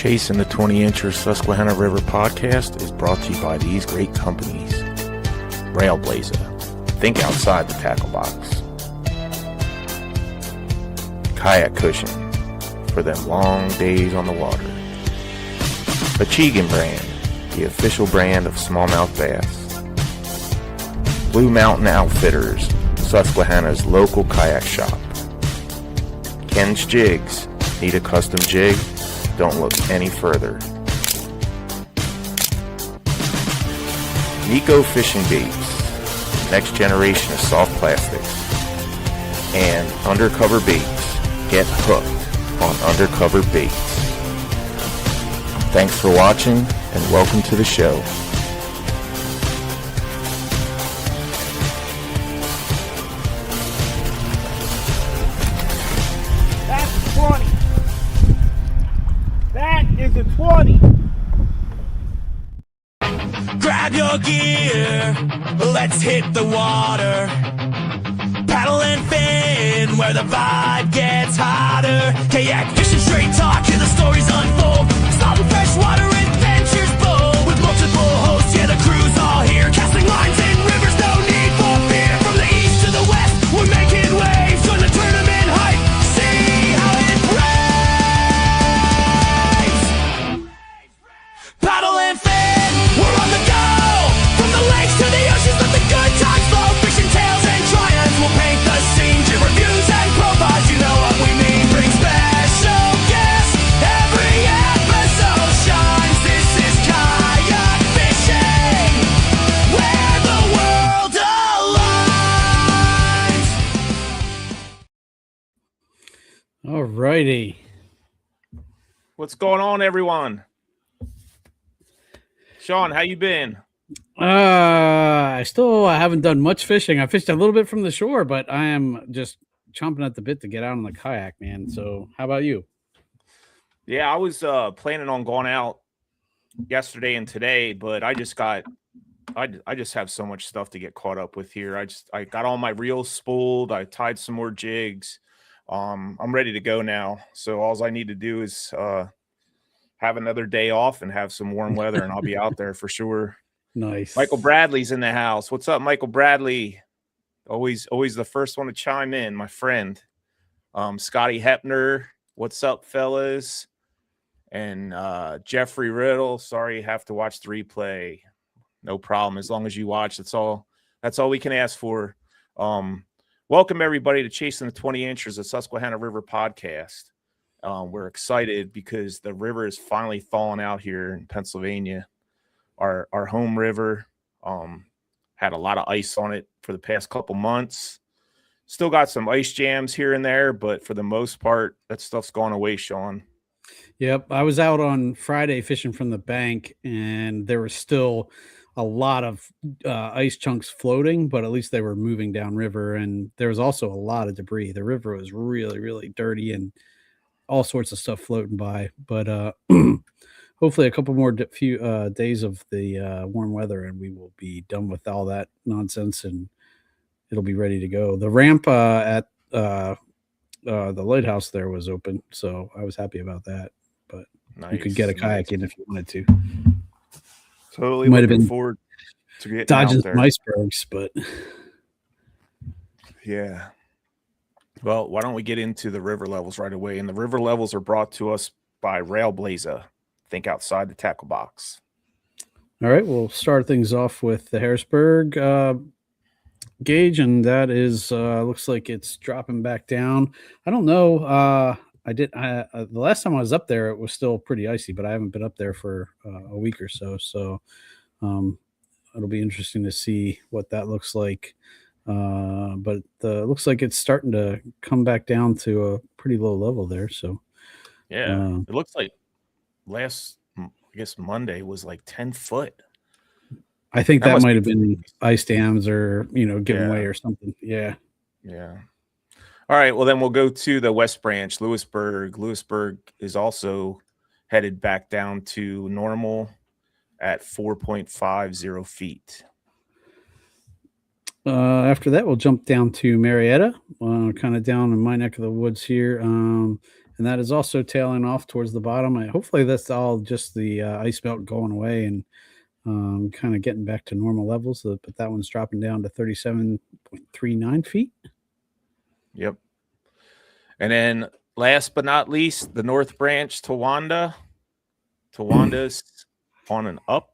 Chasing the 20-incher Susquehanna River podcast is brought to you by these great companies. Railblazer, think outside the tackle box. Kayak Cushion, for them long days on the water. Achigan brand, the official brand of smallmouth bass. Blue Mountain Outfitters, Susquehanna's local kayak shop. Ken's Jigs, need a custom jig? Don't look any further. Nico Fishing Baits, next generation of soft plastics. And Undercover Baits, get hooked on Undercover Baits. Thanks for watching and welcome to the show. That's 20. That is a 20. Grab your gear, let's hit the water. Paddle and fin where the vibe gets hotter. Kayak fishing, straight talk, hear the stories unfold. Salt and freshwater adventures bold. With multiple hosts, yeah, the crew's all here. Casting lines in rivers, no need for fear. From the east to the west, we're making waves. Join the tournament hype, see how it raves. Paddle and fin, we're on the go. From the lakes to the oceans, let the good times flow. Fishing tales and triumphs will paint the scene. Give reviews and profiles, you know what we mean. Bring special guests, every episode shines. This is kayak fishing, where the world aligns. Alrighty. What's going on, everyone? Sean, how you been? I still haven't done much fishing. I fished a little bit from the shore, but I am just chomping at the bit to get out on the kayak, man. So how about you? Yeah, I was planning on going out yesterday and today, but I just have so much stuff to get caught up with here. I got all my reels spooled. I tied some more jigs. I'm ready to go now. So all I need to do is have another day off and have some warm weather, and I'll be out there for sure. Nice. Michael Bradley's in the house. What's up, Michael Bradley? Always the first one to chime in, my friend. Scotty Hepner, what's up, fellas? And Jeffrey Riddle, sorry you have to watch the replay. No problem. As long as you watch, that's all we can ask for. Welcome everybody to Chasing the 20-inchers, a Susquehanna River podcast. We're excited because the river is finally thawing out here in Pennsylvania. Our home river had a lot of ice on it for the past couple months. Still got some ice jams here and there, but for the most part, that stuff's gone away, Sean. Yep. I was out on Friday fishing from the bank, and there was still a lot of ice chunks floating, but at least they were moving downriver, and there was also a lot of debris. The river was really, really dirty and all sorts of stuff floating by, but hopefully a couple more few days of the warm weather and we will be done with all that nonsense and it'll be ready to go. The ramp at the lighthouse there was open, so I was happy about that, but nice. You could get a kayak in if you wanted to. Totally might have been forward to getting dodging out there. Some icebergs, but yeah. Well, why don't we get into the river levels right away? And the river levels are brought to us by Railblazer. Think outside the tackle box. All right, we'll start things off with the Harrisburg gauge, and that is looks like it's dropping back down. I don't know. The last time I was up there, it was still pretty icy, but I haven't been up there for a week or so. So it'll be interesting to see what that looks like. But it looks like it's starting to come back down to a pretty low level there. So yeah, it looks like Monday was like 10 foot. I think that might have been ice dams or, giving way or something. Yeah. Yeah. All right. Well, then we'll go to the West Branch, Lewisburg. Lewisburg is also headed back down to normal at 4.50 feet. After that, we'll jump down to Marietta, kind of down in my neck of the woods here. and that is also tailing off towards the bottom. Hopefully that's all just the ice melt going away and kind of getting back to normal levels. But that one's dropping down to 37.39 feet. Yep. And then last but not least, the North Branch Towanda. Towanda's on an up.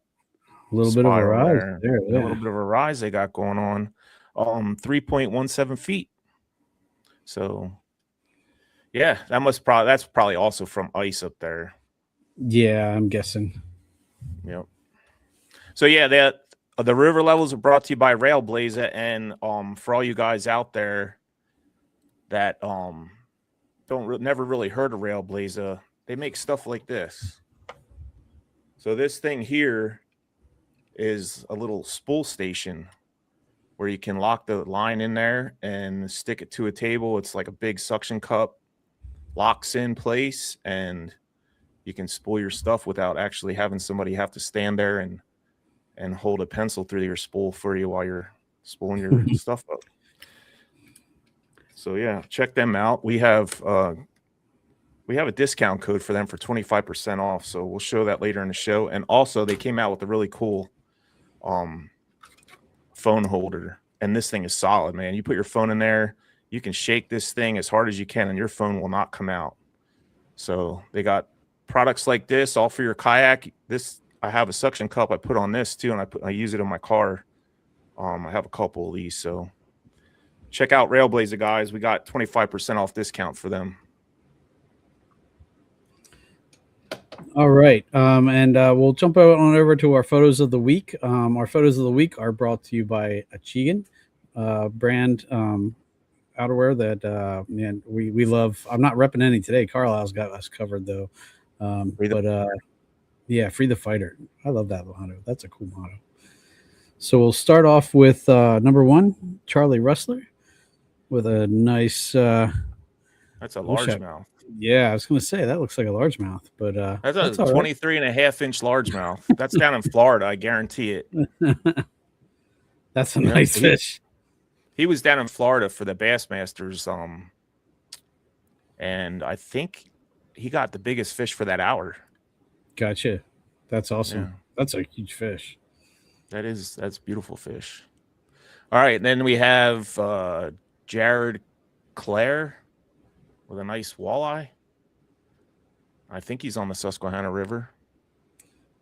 A little bit of a rise there. A little bit of a rise they got going on. 3.17 feet. So yeah, that's probably also from ice up there. Yeah, I'm guessing. Yep. So yeah, the river levels are brought to you by Railblazer, and for all you guys out there that never really heard of Railblazer, they make stuff like this. So this thing here is a little spool station where you can lock the line in there and stick it to a table. It's like a big suction cup, locks in place, and you can spool your stuff without actually having somebody have to stand there and hold a pencil through your spool for you while you're spooling your stuff up. So yeah, check them out. We have a discount code for them for 25% off. So we'll show that later in the show. And also they came out with a really cool phone holder. And this thing is solid, man. You put your phone in there, you can shake this thing as hard as you can and your phone will not come out. So they got products like this all for your kayak. I have a suction cup I put on this too, and I use it in my car. I have a couple of these, so check out Railblazer, guys. We got 25% off discount for them. All right, and we'll jump on over to our photos of the week. Our photos of the week are brought to you by Achigan brand outerwear that man we love. I'm not repping any today. Carlisle's got us covered though, yeah, Free the Fighter. I love that motto. That's a cool motto. So we'll start off with number 1, Charlie Rustler, with a nice. That's a largemouth. Yeah, I was going to say that looks like a largemouth, but that's a 23.5-inch largemouth. That's down in Florida. I guarantee it. That's a nice fish. He was down in Florida for the Bassmasters, and I think he got the biggest fish for that hour. Gotcha. That's awesome. Yeah. That's a huge fish. That's beautiful fish. All right, then we have Jared Clare with a nice walleye. I think he's on the Susquehanna River.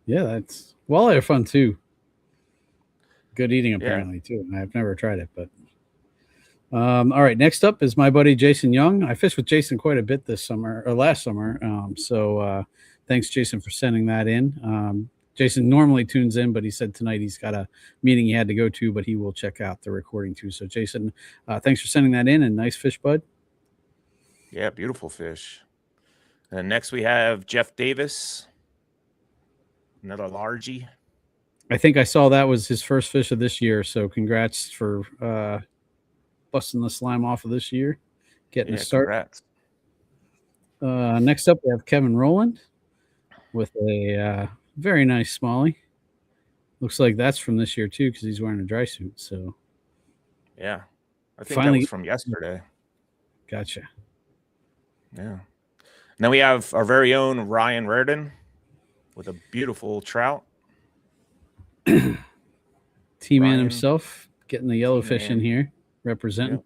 Yeah, that's walleye are fun too. Good eating apparently too. I've never tried it, but all right. Next up is my buddy Jason Young. I fished with Jason quite a bit this summer or last summer. So thanks, Jason, for sending that in. Jason normally tunes in, but he said tonight he's got a meeting he had to go to, but he will check out the recording too. So Jason, thanks for sending that in, and nice fish, bud. Yeah, beautiful fish. And next we have Jeff Davis, another largie. I think I saw that was his first fish of this year. So congrats for busting the slime off of this year, getting a start. Congrats. Next up, we have Kevin Rowland with a very nice smallie. Looks like that's from this year too, because he's wearing a dry suit. So yeah, I think that was from yesterday. Gotcha. Yeah. Now we have our very own Ryan Reardon with a beautiful trout. T-Man himself getting the yellowfish in here, representing.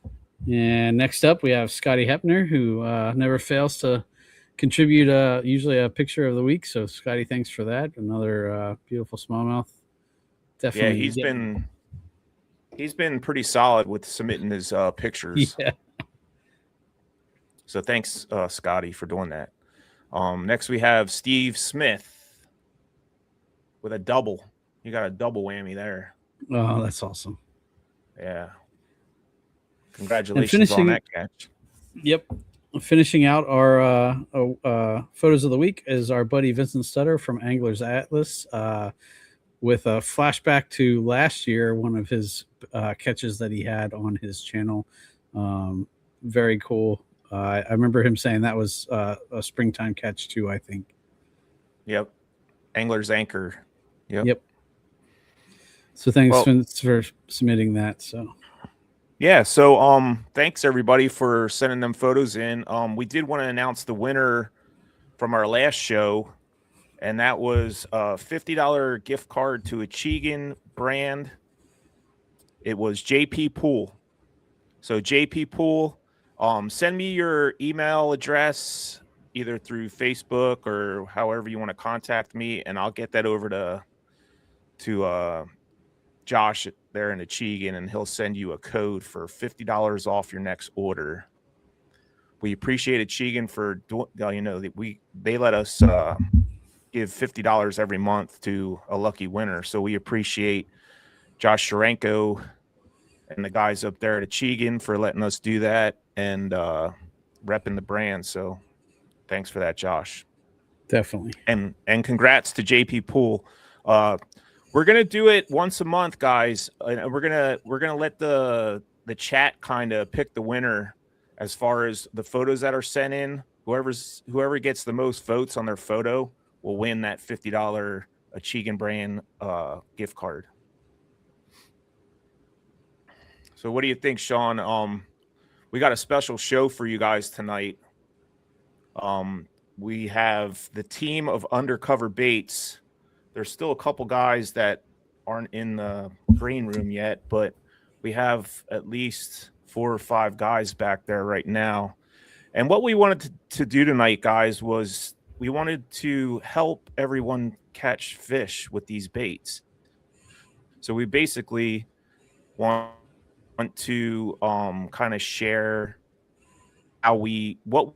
Yep. And next up, we have Scotty Hepner, who never fails to contribute usually a picture of the week. So, Scotty, thanks for that. Another beautiful smallmouth. Definitely. Yeah, he's been pretty solid with submitting his pictures. Yeah. So thanks, Scotty, for doing that. Next, we have Steve Smith with a double. You got a double whammy there. Oh, that's awesome. Yeah. Congratulations on that catch. Yep. Finishing out our photos of the week is our buddy Vincent Stutter from Anglers Atlas with a flashback to last year, one of his catches that he had on his channel. Very cool. I remember him saying that was a springtime catch too, I think. Yep. Angler's Anchor. Yep. So thanks Vince for submitting that. So Yeah, so thanks everybody for sending them photos in. We did want to announce the winner from our last show, and that was a $50 gift card to a Chegan brand. It was JP Pool. So JP Pool, send me your email address either through Facebook or however you want to contact me, and I'll get that over to Josh there in Achigan, and he'll send you a code for $50 off your next order. We appreciate Achigan for they let us give $50 every month to a lucky winner. So we appreciate Josh Sharenko and the guys up there at Achigan for letting us do that and repping the brand. So thanks for that, Josh. Definitely. And congrats to JP Pool. We're gonna do it once a month, guys. And we're gonna let the chat kind of pick the winner as far as the photos that are sent in. Whoever gets the most votes on their photo will win that $50 Achigan brand gift card. So what do you think, Sean? We got a special show for you guys tonight. We have the team of Undercover Baits. There's still a couple guys that aren't in the green room yet, but we have at least 4 or 5 guys back there right now. And what we wanted to do tonight, guys, was we wanted to help everyone catch fish with these baits. So we basically want to kind of share what.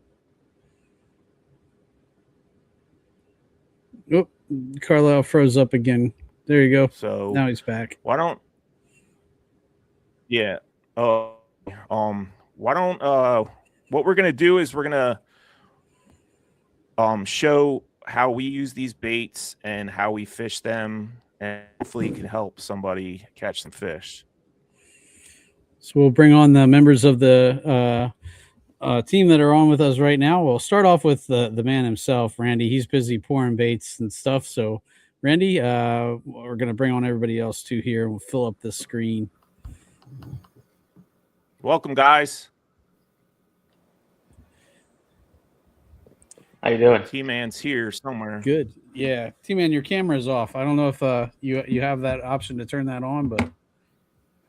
Oh, Carlisle froze up again. There you go. So now he's back. Why don't what we're gonna do is we're gonna show how we use these baits and how we fish them, and hopefully can help somebody catch some fish. So we'll bring on the members of the team that are on with us right now. We'll start off with the man himself, Randy. He's busy pouring baits and stuff. So Randy, we're going to bring on everybody else too here. We'll fill up the screen. Welcome, guys. How you doing? T-Man's here somewhere. Good. Yeah. T-Man, your camera is off. I don't know if you have that option to turn that on, but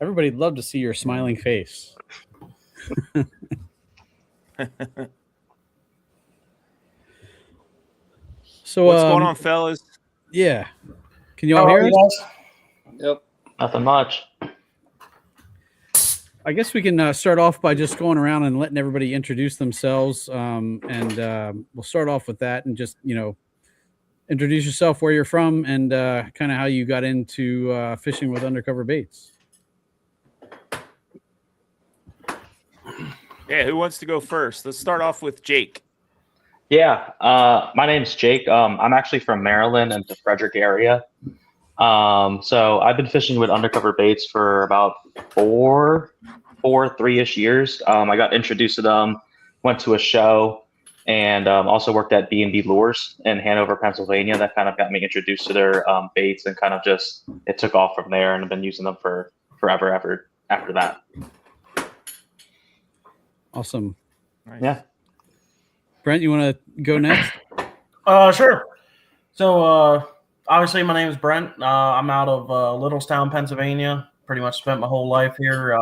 everybody'd love to see your smiling face. So what's going on, fellas? Yeah. Can you all hear us? Yep. Nothing much. I guess we can start off by just going around and letting everybody introduce themselves. And we'll start off with that and just, introduce yourself, where you're from, and kind of how you got into fishing with Undercover Baits. Yeah, who wants to go first? Let's start off with Jake. Yeah, my name's Jake. I'm actually from Maryland and the Frederick area. So I've been fishing with Undercover Baits for about 3-ish years. I got introduced to them, went to a show, and also worked at B&B Lures in Hanover, Pennsylvania. That kind of got me introduced to their baits, and kind of just it took off from there, and I've been using them for forever after that. Awesome. Nice. Yeah. Brent, you want to go next? Sure. So, obviously, my name is Brent. I'm out of Littlestown, Pennsylvania. Pretty much spent my whole life here.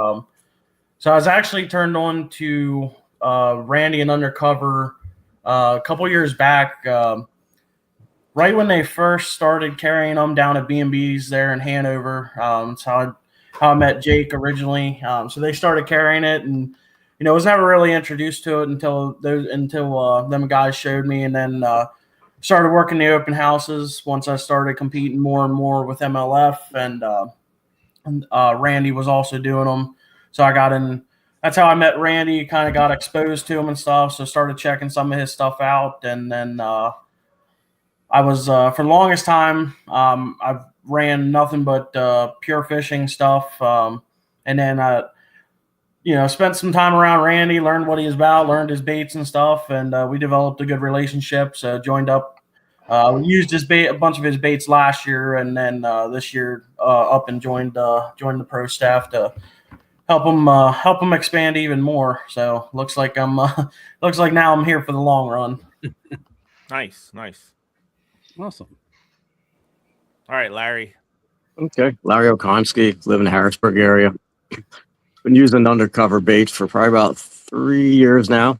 So I was actually turned on to Randy and Undercover a couple years back, right when they first started carrying them down at B&B's there in Hanover. That's how I met Jake originally. So they started carrying it, and was never really introduced to it until them guys showed me, and then started working the open houses once I started competing more and more with MLF, and Randy was also doing them. So I got in. That's how I met Randy, kind of got exposed to him and stuff. So started checking some of his stuff out. And then I was, for the longest time, I've ran nothing but pure fishing stuff. And then spent some time around Randy, learned what he was about, learned his baits and stuff. And we developed a good relationship. So joined up. We used a bunch of his baits last year, and then this year up and joined the pro staff to help them expand even more. So looks like looks like now I'm here for the long run. Nice. Awesome. All right, Larry. Okay, Larry Okonski, live in the Harrisburg area. Been using undercover baits for probably about 3 years now,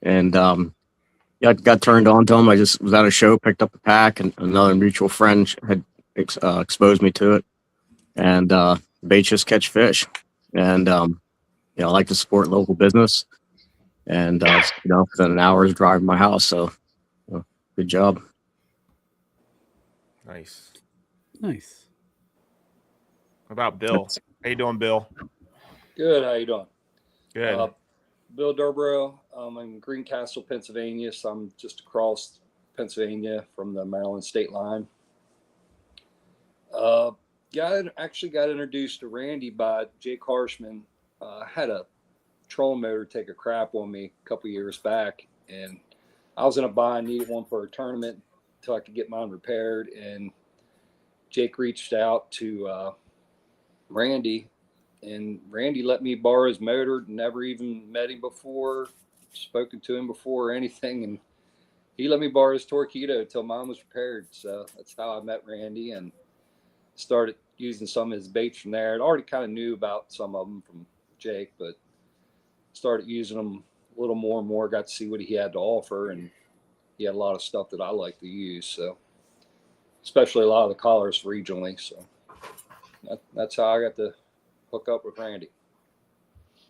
and got turned on to them. I just was at a show, picked up a pack, and another mutual friend had exposed me to it. And baits just catch fish, and I like to support local business, and within an hour's drive from my house. So, good job. Nice. What about Bill? How you doing, Bill? Good. How you doing? Good. Bill Durborough. I'm in Greencastle, Pennsylvania. So I'm just across Pennsylvania from the Maryland state line. Actually got introduced to Randy by Jake Harshman. Had a trolling motor take a crap on me a couple years back, and I was in a bind, needed one for a tournament until I could get mine repaired. And Jake reached out to Randy, and Randy let me borrow his motor. Never even met him before, spoken to him before or anything, and he let me borrow his Torpedo until mine was repaired. So that's how I met Randy and started using some of his baits from there. I already kind of knew about some of them from Jake, but started using them a little more and more, got to see what he had to offer, and he had a lot of stuff that I like to use. So especially a lot of the collars regionally. So that's how I got to hook up with Randy.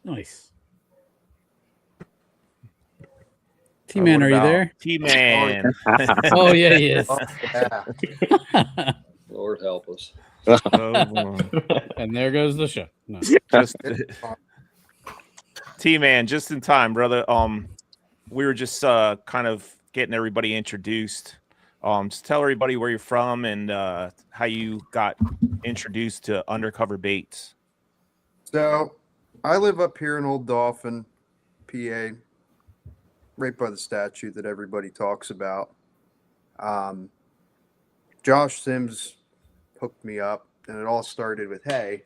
Nice. T-Man, are you there? T-Man. Oh, yeah, he is. Lord help us. And there goes the show. No. T-Man, just in time, brother. We were just kind of getting everybody introduced. Just tell everybody where you're from and how you got introduced to Undercover Baits. So, I live up here in Old Dauphin, PA, right by the statue that everybody talks about. Josh Sims hooked me up, and it all started with, hey,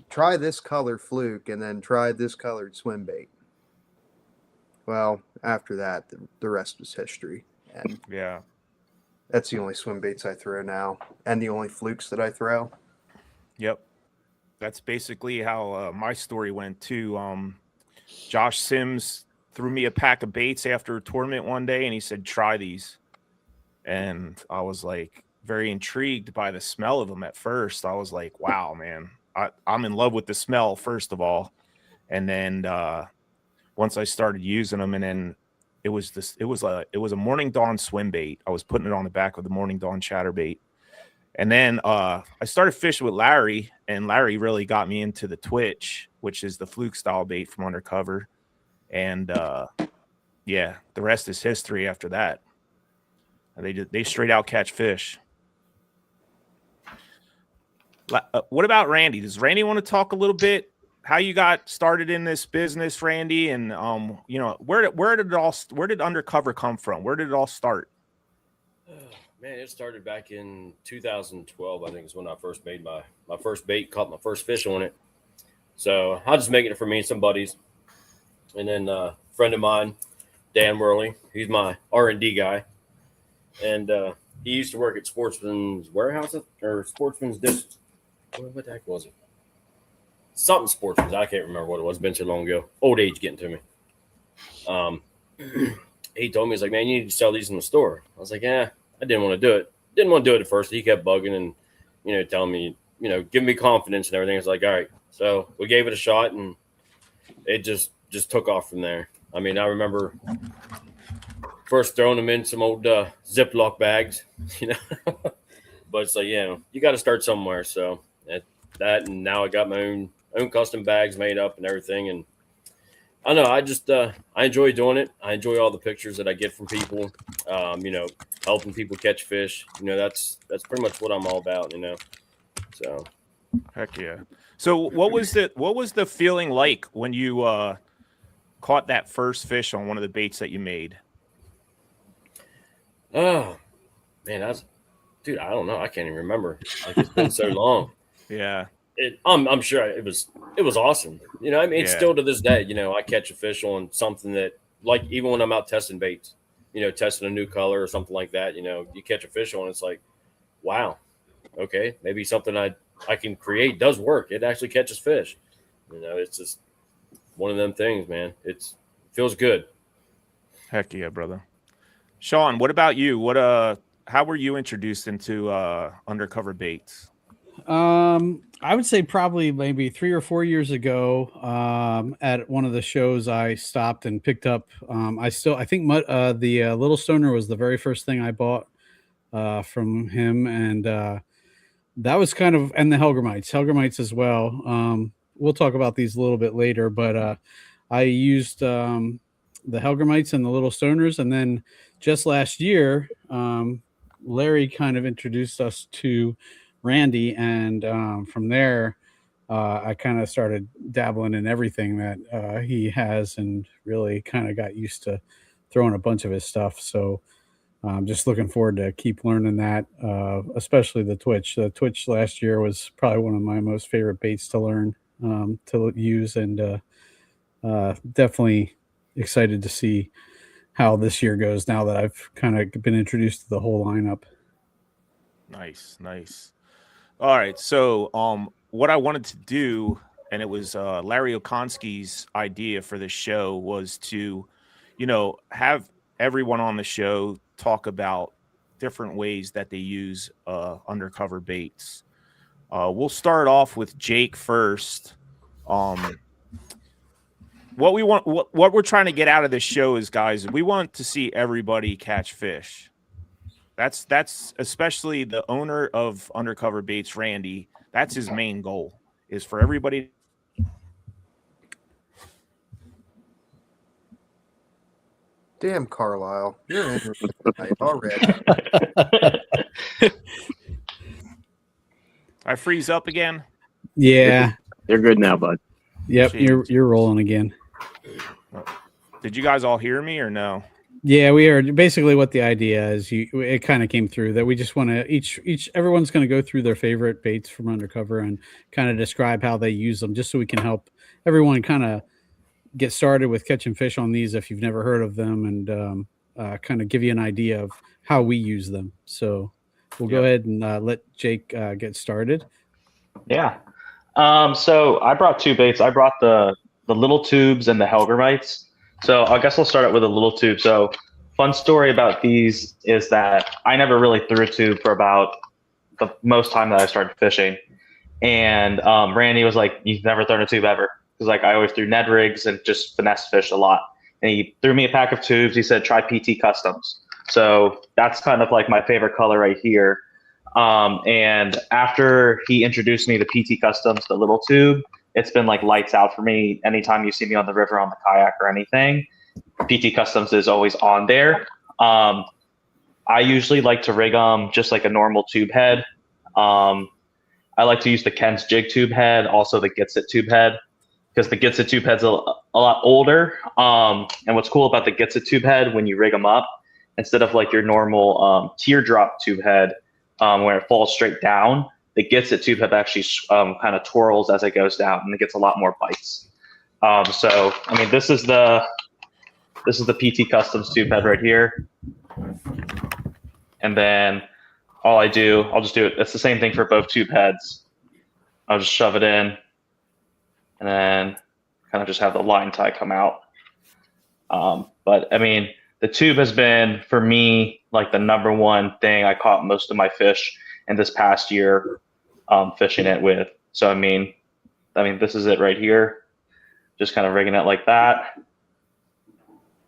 try this color fluke and then try this colored swim bait. Well, after that, the rest was history. And yeah, that's the only swim baits I throw now, and the only flukes that I throw. Yep. That's basically how my story went too. Josh Sims threw me a pack of baits after a tournament one day, and he said, try these. And I was like very intrigued by the smell of them at first. I was like, wow, man, I'm in love with the smell, first of all. And then once I started using them, and then it was a Morning Dawn swim bait. I was putting it on the back of the Morning Dawn chatterbait. And then I started fishing with Larry, and Larry really got me into the Twitch, which is the fluke style bait from Undercover. And yeah, the rest is history after that. They straight out catch fish. What about Randy? Does Randy want to talk a little bit how you got started in this business, Randy? And where did Undercover come from? Where did it all start? Man, it started back in 2012. I think is when I first made my first bait, caught my first fish on it. So I was just making it for me and some buddies. And then a friend of mine, Dan Worley, he's my R&D guy. And he used to work at Sportsman's Warehouse or Sportsman's Dish. What the heck was it? Something Sportsman's. I can't remember what it was. It's been so long ago. Old age getting to me. He told me, he's like, man, you need to sell these in the store. I was like, yeah. I didn't want to do it. Didn't want to do it at first. He kept bugging and, telling me, giving me confidence and everything. It's like, all right. So we gave it a shot, and it just took off from there. I mean, I remember first throwing them in some old Ziploc bags, but it's like, you got to start somewhere. So that, and now I got my own custom bags made up and everything. And I don't know. I just I enjoy doing it. I enjoy all the pictures that I get from people. Helping people catch fish. That's pretty much what I'm all about. So heck yeah. So what was the feeling like when you caught that first fish on one of the baits that you made? Oh man, dude, I don't know. I can't even remember. Like, it's been so long. Yeah. I'm sure it was awesome. You know, I mean, it's Yeah. still to this day, you know, I catch a fish on something that, like, even when I'm out testing baits, you know, testing a new color or something like that, you know, you catch a fish on, it's like, wow, okay, maybe something I can create does work. It actually catches fish. You know, it's just one of them things, man. It feels good. Heck yeah, brother. Sean, what about you? How were you introduced into undercover baits? I would say probably maybe 3 or 4 years ago, at one of the shows I stopped and picked up. I think the Little Stoner was the very first thing I bought from him, and that was kind of, and the Helgramites as well. We'll talk about these a little bit later, but I used the Helgramites and the Little Stoners, and then just last year, Larry kind of introduced us to Randy, and from there, I kind of started dabbling in everything that he has, and really kind of got used to throwing a bunch of his stuff. So I'm just looking forward to keep learning that, especially the Twitch. The Twitch last year was probably one of my most favorite baits to learn, to use, and definitely excited to see how this year goes now that I've kind of been introduced to the whole lineup. Nice. All right. So what I wanted to do, and it was Larry Okonski's idea for this show, was to, you know, have everyone on the show talk about different ways that they use undercover baits. We'll start off with Jake first. What we're trying to get out of this show is, guys, we want to see everybody catch fish. That's especially the owner of Undercover Baits, Randy. That's his main goal, is for everybody. Damn, Carlisle, you're in tonight already. I freeze up again. Yeah, You're good now, bud. yep, Jeez. you're rolling again. Did you guys all hear me or no? Yeah, we are basically what the idea is. It kind of came through that we just want to everyone's going to go through their favorite baits from Undercover and kind of describe how they use them, just so we can help everyone kind of get started with catching fish on these if you've never heard of them, and kind of give you an idea of how we use them. So we'll go ahead and let Jake get started. Yeah. So I brought two baits. I brought the little tubes and the Helgramites. So I guess I'll start out with a little tube. So fun story about these is that I never really threw a tube for about the most time that I started fishing. And Randy was like, "You've never thrown a tube ever." Because like I always threw Ned rigs and just finesse fish a lot. And he threw me a pack of tubes. He said, "Try PT Customs." So that's kind of like my favorite color right here. And after he introduced me to PT Customs, the little tube, it's been like lights out for me. Anytime you see me on the river on the kayak or anything, PT Customs is always on there. I usually like to rig them just like a normal tube head. I like to use the Ken's jig tube head, also the Gitsit tube head, because the Gitsit tube head's a lot older. And what's cool about the Gitsit tube head, when you rig them up, instead of like your normal teardrop tube head where it falls straight down, the Gitsit tube head actually kind of twirls as it goes down, and it gets a lot more bites. So I mean, this is the PT Customs tube head right here, and then I'll just do it. It's the same thing for both tube heads. I'll just shove it in, and then kind of just have the line tie come out. But I mean, the tube has been for me like the number one thing I caught most of my fish in this past year, fishing it with. So I mean, this is it right here. Just kind of rigging it like that,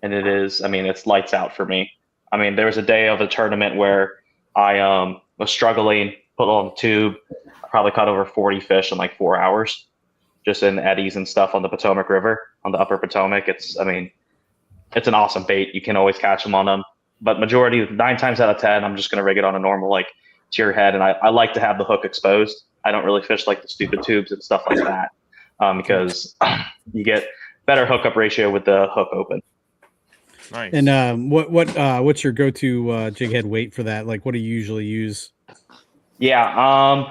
and it is. I mean, it's lights out for me. I mean, there was a day of a tournament where I was struggling, put on the tube. I probably caught over 40 fish in like 4 hours, just in eddies and stuff on the Potomac River, on the Upper Potomac. It's an awesome bait. You can always catch them on them. But majority, 9 times out of 10, I'm just going to rig it on a normal like tier head. And I like to have the hook exposed. I don't really fish like the stupid tubes and stuff like that, because you get better hookup ratio with the hook open. Nice. And what's your go-to jig head weight for that? Like, what do you usually use? Yeah.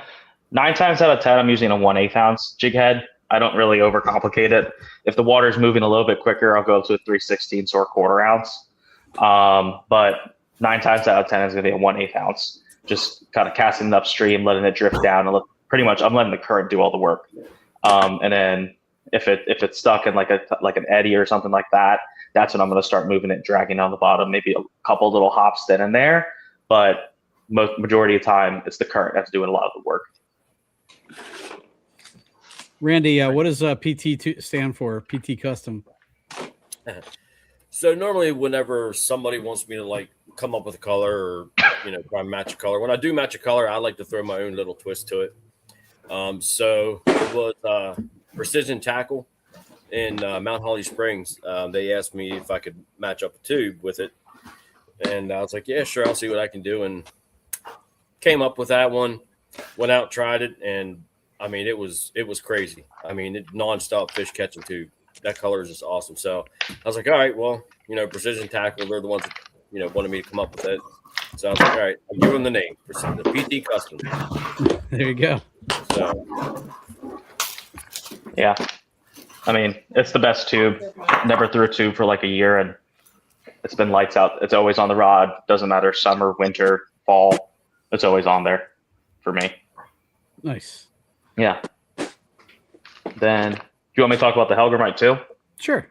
9 times out of 10, I'm using a 1/8 ounce jig head. I don't really overcomplicate it. If the water's moving a little bit quicker, I'll go up to a 3/16 or a 1/4 ounce. But 9 times out of 10 is going to be a 1/8 ounce. Just kind of casting it upstream, letting it drift down, and pretty much I'm letting the current do all the work. And then if it's stuck in like an eddy or something like that, that's when I'm going to start moving it, dragging on the bottom, maybe a couple little hops then and there. But majority of the time, it's the current that's doing a lot of the work. Randy, what does PT stand for? PT Custom. So normally, whenever somebody wants me to like come up with a color or try and match a color, when I do match a color, I like to throw my own little twist to it. So it was Precision Tackle in Mount Holly Springs. They asked me if I could match up a tube with it, and I was like, "Yeah, sure, I'll see what I can do." And came up with that one. Went out, tried it, and I mean, it was crazy. I mean, it nonstop fish catching tube. That color is just awesome. So I was like, all right, well, Precision Tackle, they're the ones that, wanted me to come up with it. So I was like, all right, I'll give them the name, the PT Custom. There you go. So, yeah. I mean, it's the best tube. Never threw a tube for like a year, and it's been lights out. It's always on the rod. Doesn't matter summer, winter, fall. It's always on there for me. Nice. Yeah. Then, do you want me to talk about the Hellgrammite too? Sure.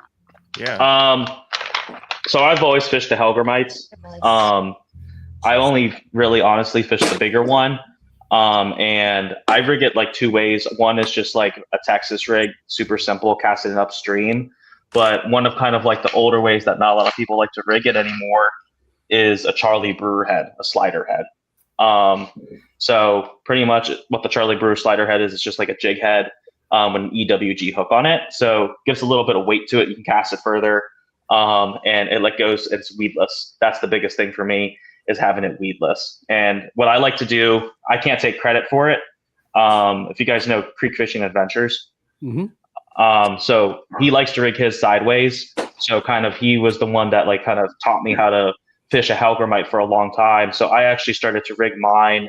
Yeah. So I've always fished the Hellgrammites. I only really honestly fish the bigger one. And I rig it like 2 ways. One is just like a Texas rig, super simple, casting it upstream. But one of kind of like the older ways that not a lot of people like to rig it anymore is a Charlie Brewer head, a slider head. So pretty much what the Charlie Brewer slider head is just like a jig head with an EWG hook on it. So gives a little bit of weight to it. You can cast it further, and it like goes. It's weedless. That's the biggest thing for me, is having it weedless. And what I like to do, I can't take credit for it. If you guys know Creek Fishing Adventures, so he likes to rig his sideways. So kind of he was the one that like kind of taught me how to fish a Hellgrammite for a long time. So I actually started to rig mine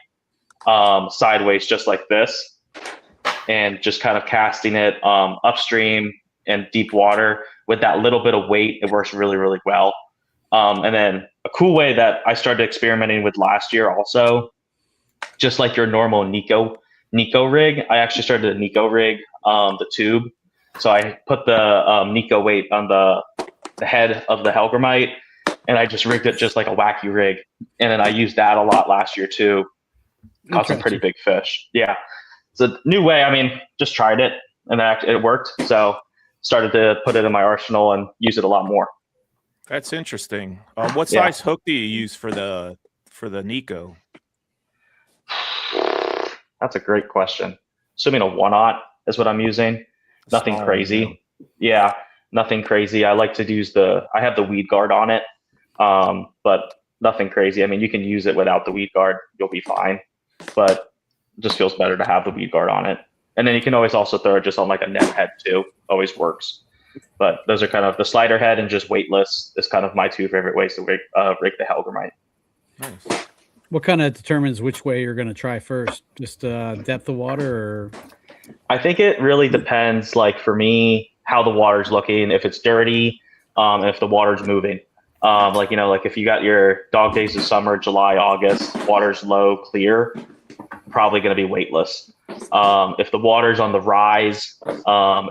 sideways just like this, and just kind of casting it upstream and deep water with that little bit of weight. It works really, really well. And then a cool way that I started experimenting with last year also, just like your normal Nico rig, I actually started a Nico rig, the tube. So I put the Nico weight on the head of the Hellgrammite, and I just rigged it just like a wacky rig. And then I used that a lot last year too. Caught some pretty big fish. Yeah. It's a new way. I mean, just tried it, and it worked. So started to put it in my arsenal and use it a lot more. That's interesting. What size hook do you use for the Nico? That's a great question. Assuming a 1/0 is what I'm using. Nothing crazy. Yeah, nothing crazy. I like to use I have the weed guard on it, but nothing crazy. I mean, you can use it without the weed guard. You'll be fine. But it just feels better to have the weed guard on it. And then you can always also throw it just on like a net head too. Always works. But those are kind of the slider head and just weightless is kind of my 2 favorite ways to rig the Hellgrammite. Nice. What kind of determines which way you're going to try first? Just depth of water, or? I think it really depends. Like for me, how the water's looking, if it's dirty, and if the water's moving. Like if you got your dog days of summer, July, August, water's low, clear, probably going to be weightless. If the water's on the rise, if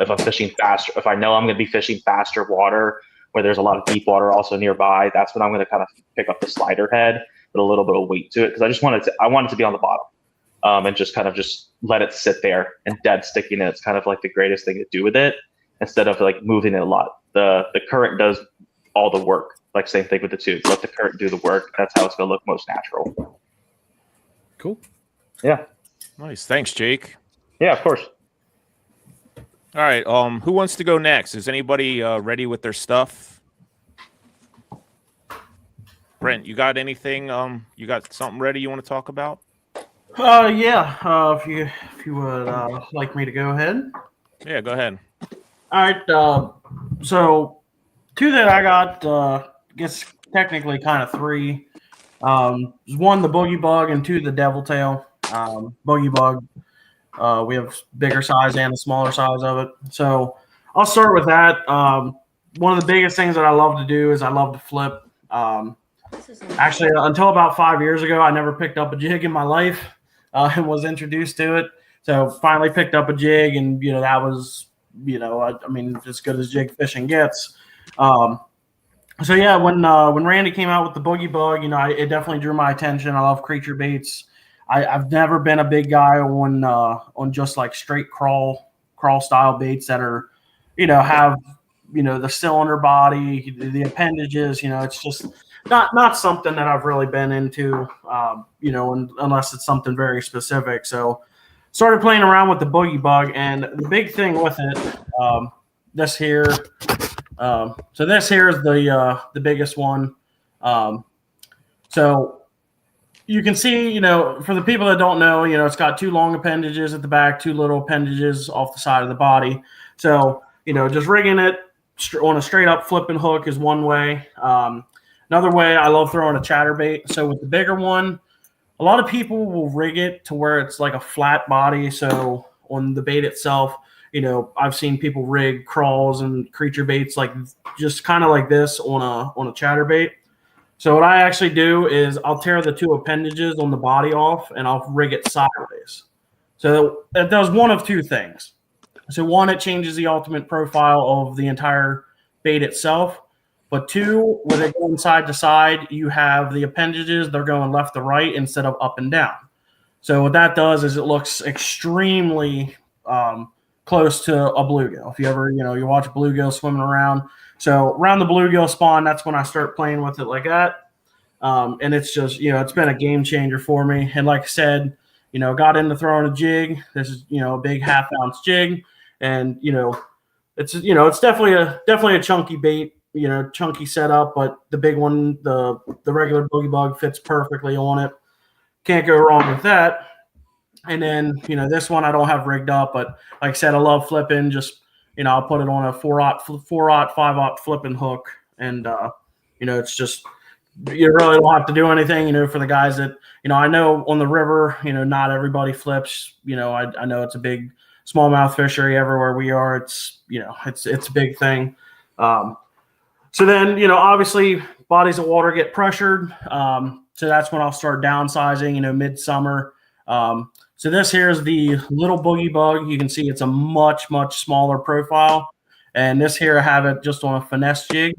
I'm fishing faster, if I know I'm going to be fishing faster water where there's a lot of deep water also nearby, that's when I'm going to kind of pick up the slider head with a little bit of weight to it, because I want it to be on the bottom, and just kind of just let it sit there and dead sticking it. It's kind of like the greatest thing to do with it, instead of like moving it a lot. The current does all the work. Like same thing with the tube. Let the current do the work. That's how it's going to look most natural. Cool. Yeah. Nice. Thanks, Jake. Yeah, of course. All right. Who wants to go next? Is anybody ready with their stuff? Brent, you got anything? You got something ready you want to talk about? Yeah. If you would like me to go ahead. Yeah, go ahead. All right. So 2 that I got, I guess technically kind of 3. One, the Boogie Bug, and 2, the Devil Tail. Boogie Bug, We have bigger size and a smaller size of it. So I'll start with that. One of the biggest things that I love to do is I love to flip. Actually, until about 5 years ago, I never picked up a jig in my life and was introduced to it. So finally picked up a jig, and that was I mean, as good as jig fishing gets. So yeah, when Randy came out with the Boogie Bug, it definitely drew my attention. I love creature baits. I've never been a big guy on just like straight crawl style baits that are have the cylinder body, the appendages. It's just not something that I've really been into. Unless it's something very specific. So started playing around with the Boogie Bug, and the big thing with it, this here. So this here is the biggest one. So you can see, for the people that don't know, it's got two long appendages at the back, two little appendages off the side of the body. So, just rigging it on a straight up flipping hook is one way. Another way, I love throwing a chatterbait. So with the bigger one, a lot of people will rig it to where it's like a flat body. So on the bait itself, I've seen people rig crawls and creature baits like just kind of like this on a chatterbait. So what I actually do is I'll tear the two appendages on the body off and I'll rig it sideways. So that does one of two things. So one, it changes the ultimate profile of the entire bait itself. But two, when they go side to side, you have the appendages, they're going left to right instead of up and down. So what that does is it looks extremely close to a bluegill. If you ever, you watch bluegill swimming around. So around the bluegill spawn, that's when I start playing with it like that. And it's just, it's been a game changer for me. And like I said, got into throwing a jig. This is, a big 1/2 ounce jig. And, it's definitely a chunky bait, chunky setup, but the big one, the regular Boogie Bug fits perfectly on it. Can't go wrong with that. And then, this one I don't have rigged up, but like I said, I love flipping. Just, I'll put it on a 4/0, 5/0 flipping hook. And, it's just, you really don't have to do anything, for the guys that, I know on the river, not everybody flips. I know it's a big smallmouth fishery everywhere we are. It's, it's a big thing. So then, obviously bodies of water get pressured. So that's when I'll start downsizing, midsummer. So this here is the little Boogie Bug. You can see it's a much, much smaller profile. And this here, I have it just on a finesse jig.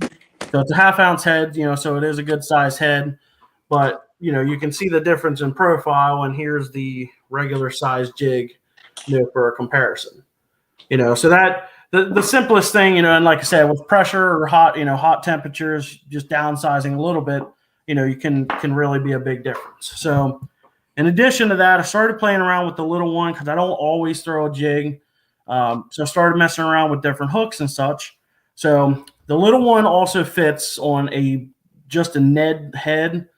So it's a 1/2 ounce head, so it is a good size head. But, you can see the difference in profile. And here's the regular size jig, for a comparison. So that the simplest thing, and like I said, with pressure or hot temperatures, just downsizing a little bit, you can really be a big difference. So in addition to that, I started playing around with the little one because I don't always throw a jig. So I started messing around with different hooks and such. So the little one also fits on just a Ned head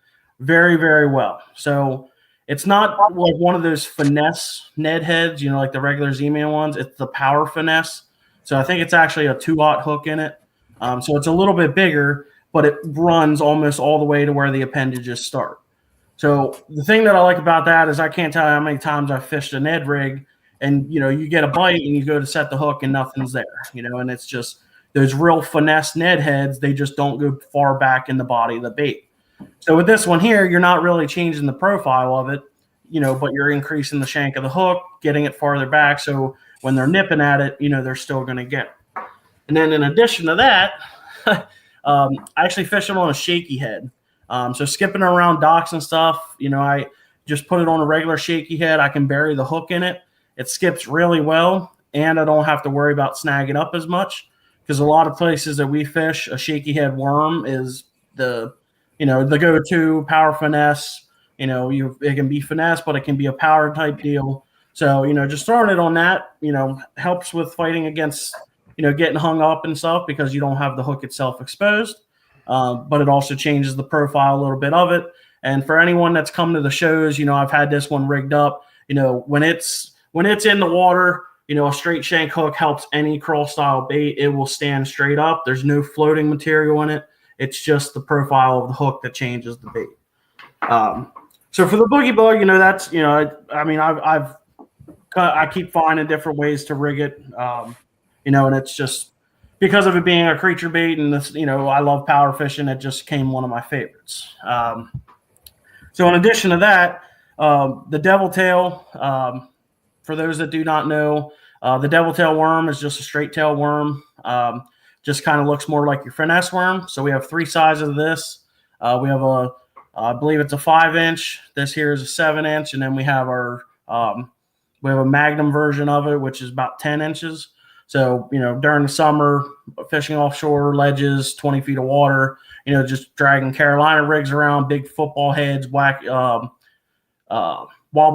very, very well. So it's not like one of those finesse Ned heads, like the regular Z-Man ones. It's the power finesse. So I think it's actually a 2/0 hook in it. So it's a little bit bigger, but it runs almost all the way to where the appendages start. So the thing that I like about that is I can't tell you how many times I've fished a Ned rig and, you get a bite and you go to set the hook and nothing's there, and it's just those real finesse Ned heads. They just don't go far back in the body of the bait. So with this one here, you're not really changing the profile of it, but you're increasing the shank of the hook, getting it farther back. So when they're nipping at it, they're still going to get it. And then in addition to that, I actually fish them on a shaky head. So skipping around docks and stuff, I just put it on a regular shaky head. I can bury the hook in it. It skips really well, and I don't have to worry about snagging up as much because a lot of places that we fish, a shaky head worm is the go-to power finesse. It can be finesse, but it can be a power type deal. So, just throwing it on that, helps with fighting against, getting hung up and stuff because you don't have the hook itself exposed. But it also changes the profile a little bit of it. And for anyone that's come to the shows, I've had this one rigged up. When it's in the water, a straight shank hook helps any crawl style bait. It will stand straight up. There's no floating material in it. It's just the profile of the hook that changes the bait. So for the Boogie Bug, that's, I've I keep finding different ways to rig it. And it's just because of it being a creature bait, and this, I love power fishing. It just became one of my favorites. So in addition to that, the devil tail. For those that do not know, the devil tail worm is just a straight tail worm. Just kind of looks more like your finesse worm. So we have 3 sizes of this. We have I believe it's a 5-inch. This here is a 7-inch, and then we have we have a magnum version of it, which is about 10 inches. So, during the summer, fishing offshore, ledges, 20 feet of water, just dragging Carolina rigs around, big football heads, wobble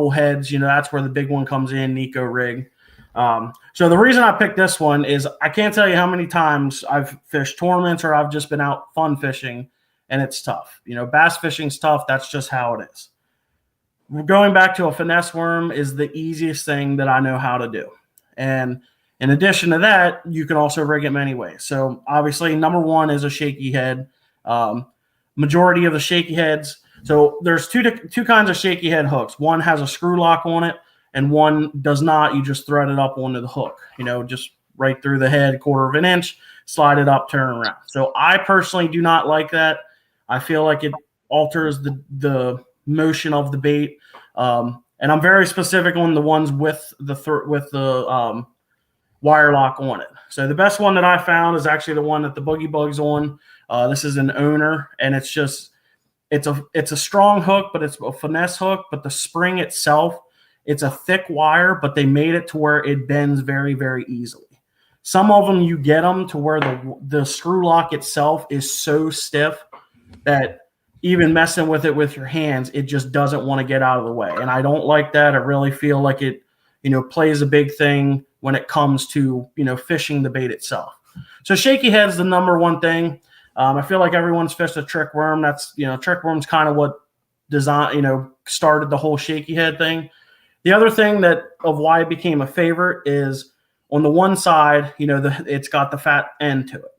heads, that's where the big one comes in, Nico rig. So the reason I picked this one is I can't tell you how many times I've fished tournaments or I've just been out fun fishing, and it's tough. Bass fishing's tough. That's just how it is. Going back to a finesse worm is the easiest thing that I know how to do. And in addition to that, you can also rig it many ways. So obviously, number one is a shaky head. Majority of the shaky heads. So there's two kinds of shaky head hooks. One has a screw lock on it, and one does not. You just thread it up onto the hook. Just right through the head, 1/4 inch, slide it up, turn around. So I personally do not like that. I feel like it alters the motion of the bait. And I'm very specific on the ones with the wire lock on it. So the best one that I found is actually the one that the Boogie Bug's on. This is an owner, and it's a strong hook, but it's a finesse hook. But the spring itself, it's a thick wire, but they made it to where it bends very, very easily. Some of them, you get them to where the screw lock itself is so stiff that even messing with it with your hands, it just doesn't want to get out of the way. And I don't like that. I really feel like it, plays a big thing when it comes to, fishing the bait itself. So shaky head's the number one thing. I feel like everyone's fished a trick worm. That's, trick worm's kind of what started the whole shaky head thing. The other thing of why it became a favorite is on the one side, it's got the fat end to it.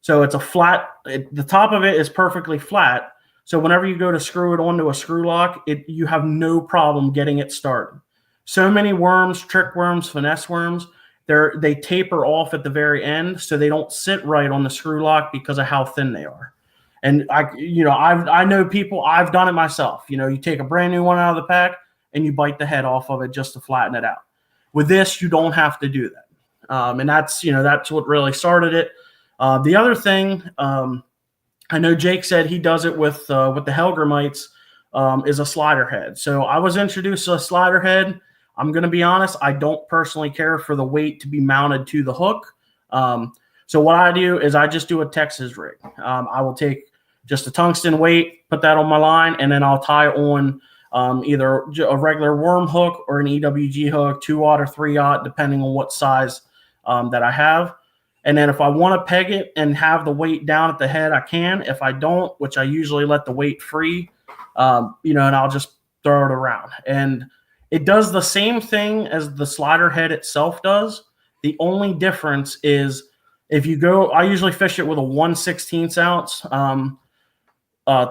So it's a flat, the top of it is perfectly flat. So whenever you go to screw it onto a screw lock, you have no problem getting it started. So many worms, trick worms, finesse worms, they taper off at the very end, so they don't sit right on the screw lock because of how thin they are. And I know people, I've done it myself. You take a brand new one out of the pack and you bite the head off of it just to flatten it out. With this, you don't have to do that. And that's what really started it. The other thing, I know Jake said he does it with the Helgramites, is a slider head. So I was introduced to a slider head. I'm going to be honest, I don't personally care for the weight to be mounted to the hook. So what I do is I just do a Texas rig. I will take just a tungsten weight, put that on my line, and then I'll tie on either a regular worm hook or an EWG hook, 2-aught or 3-aught, depending on what size that I have. And then if I want to peg it and have the weight down at the head, I can. If I don't, which I usually let the weight free, and I'll just throw it around. And it does the same thing as the slider head itself does. The only difference is if you go, I usually fish it with a 1/16 ounce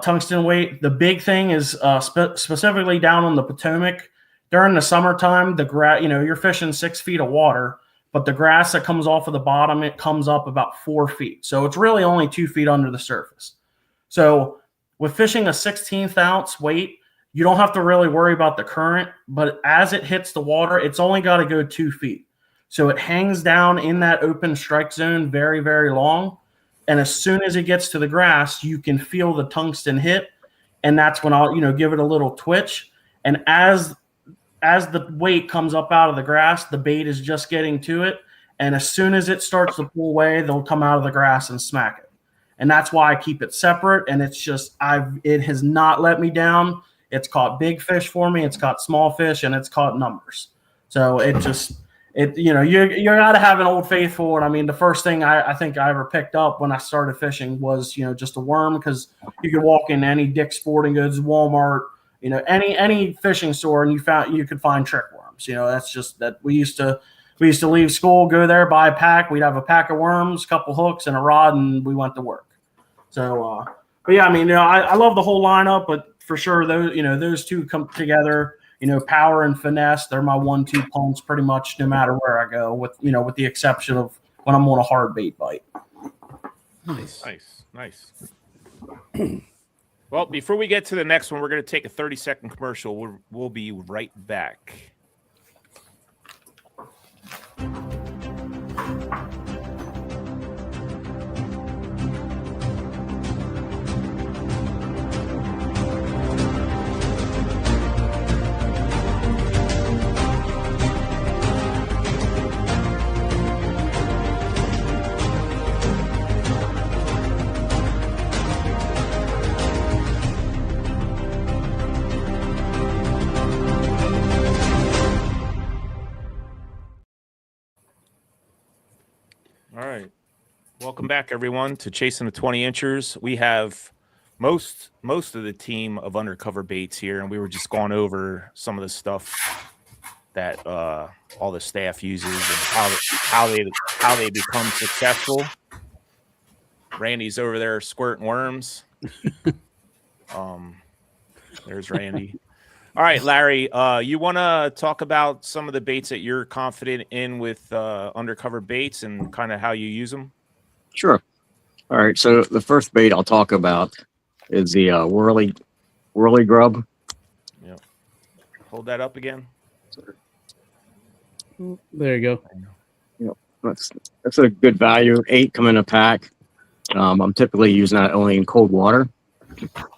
tungsten weight. The big thing is specifically down on the Potomac during the summertime, you're fishing 6 feet of water, but the grass that comes off of the bottom, it comes up about 4 feet. So it's really only 2 feet under the surface. So with fishing a 1/16 ounce weight, you don't have to really worry about the current, but as it hits the water, it's only got to go 2 feet. So it hangs down in that open strike zone very, very long. And as soon as it gets to the grass, you can feel the tungsten hit. And that's when I'll, give it a little twitch. And as the weight comes up out of the grass, the bait is just getting to it. And as soon as it starts to pull away, they'll come out of the grass and smack it. And that's why I keep it separate. And it's just, it has not let me down. It's caught big fish for me. It's caught small fish, and it's caught numbers. So you got to have an Old Faithful. And I mean, the first thing I think I ever picked up when I started fishing was, just a worm, because you could walk in any Dick's Sporting Goods, Walmart, any fishing store, and you could find trick worms. That's just that we used to leave school, go there, buy a pack. We'd have a pack of worms, a couple hooks, and a rod, and we went to work. So, but yeah, I mean, I love the whole lineup, but for sure, those two come together. power and finesse. They're my 1-2 punch pretty much no matter where I go, with the exception of when I'm on a hard bait bite. Nice. Well, before we get to the next one, we're going to take a 30-second commercial. We'll be right back. All right. Welcome back, everyone, to Chasing the 20 Inchers. We have most of the team of Undercover Baits here, and we were just going over some of the stuff that all the staff uses and how they become successful. Randy's over there squirting worms. There's Randy. All right, Larry, you want to talk about some of the baits that you're confident in with Undercover Baits and kind of how you use them? Sure. All right. So the first bait I'll talk about is the whirly grub. Yeah. Hold that up again. There you go. Yep. That's a good value. 8 come in a pack. I'm typically using that only in cold water.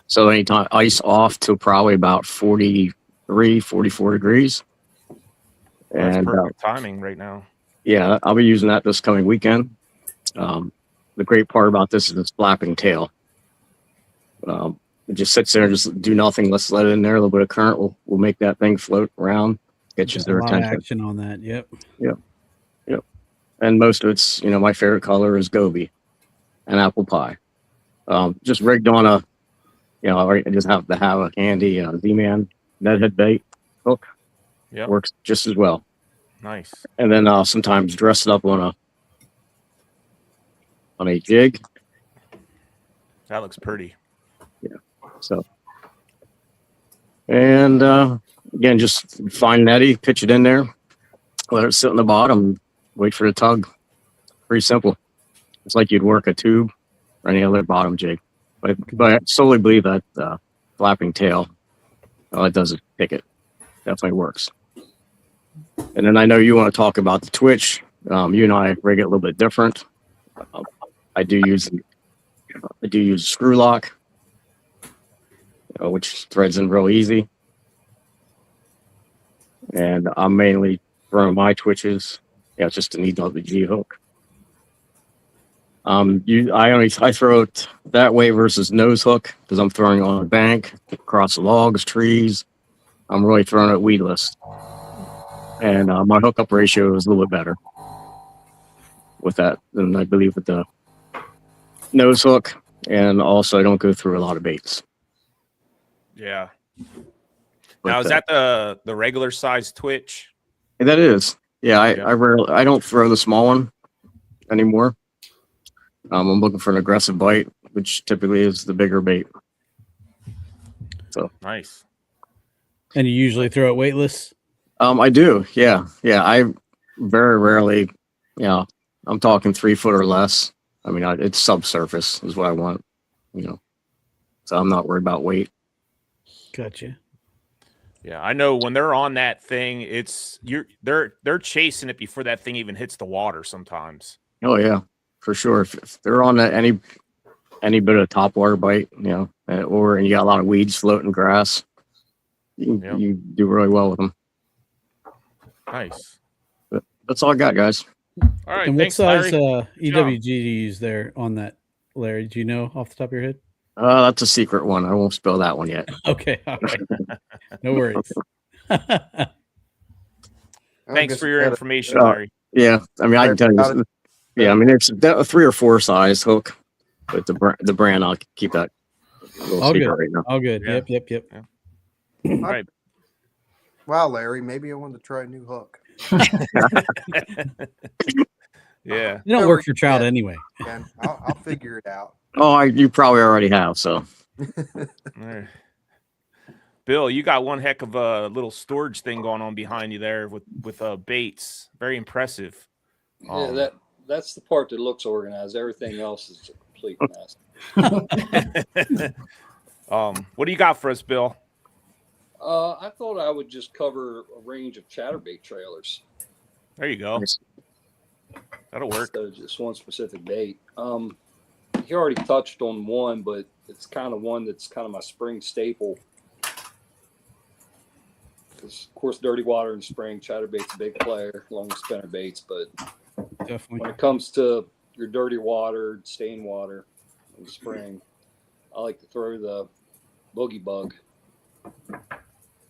So anytime ice off to probably about 43, 44 degrees. That's And perfect timing right now. yeah, I'll be using that this coming weekend. The great part about this is its flapping tail. It just sits there and just do nothing. Let's let it in there. A little bit of current will make that thing float around, get you their A lot of attention. action on that. Yep. And most of it's, my favorite color is goby and apple pie. Just rigged on a, I just have to have a handy Z-Man nethead bait hook. Yeah, Works just as well. nice. And then sometimes dress it up on a jig. That looks pretty. So, and again, just find netty, pitch it in there, let it sit on the bottom, wait for the tug. Pretty simple. It's like you'd work a tube or any other bottom jig. But I solely believe that flapping tail, all it does is pick it. Definitely works. And then I know you want to talk about the twitch. You and I rig it a little bit different. I do use screw lock, which threads in real easy. And I'm mainly throwing my twitches. It's just a needle of the G hook. I throw it that way versus nose hook because I'm throwing on a bank, across logs, trees. I'm really throwing it weedless. And my hookup ratio is a little bit better with that than I believe with the nose hook. And also I don't go through a lot of baits. Yeah. Now, is that the regular size twitch? That is. Yeah, I don't throw the small one anymore. I'm looking for an aggressive bite, which typically is the bigger bait. So Nice. And you usually throw it weightless? I do. Yeah. I very rarely, I'm talking 3 foot or less. I mean, it's subsurface is what I want, so I'm not worried about weight. Gotcha. Yeah, I know when they're on that thing, they're chasing it before that thing even hits the water sometimes. Oh yeah, for sure. If they're on that, any bit of top water bite, or and you got a lot of weeds floating, grass, you do really well with them. Nice. But that's all I got, guys. All right. And what Thanks, size Larry. EWG do you use there on that, Larry? Do you know off the top of your head? That's a secret one. I won't spill that one yet. Okay. All right. No worries. Thanks for your information, Larry. Yeah, I mean, I can tell you. Yeah, I mean, it's a 3 or 4 size hook, but the brand, I'll keep that a little All secret good. right now. All good. Yeah. Yep. Yeah. All right. Wow, Larry, maybe I wanted to try a new hook. Yeah. You don't work your trout anyway. And I'll figure it out. Oh, you probably already have. So All right. Bill, you got one heck of a little storage thing going on behind you there with baits. Very impressive. Yeah, that's the part that looks organized. Everything else is a complete mess. What do you got for us, Bill? I thought I would just cover a range of chatterbait trailers. There you go. That'll work. So just one specific bait. He already touched on one, but it's kind of one that's kind of my spring staple. Because, of course, dirty water in spring, chatterbait's a big player along with spinner baits. But Definitely. when it comes to your dirty water, stain water in the spring, I like to throw the boogie bug,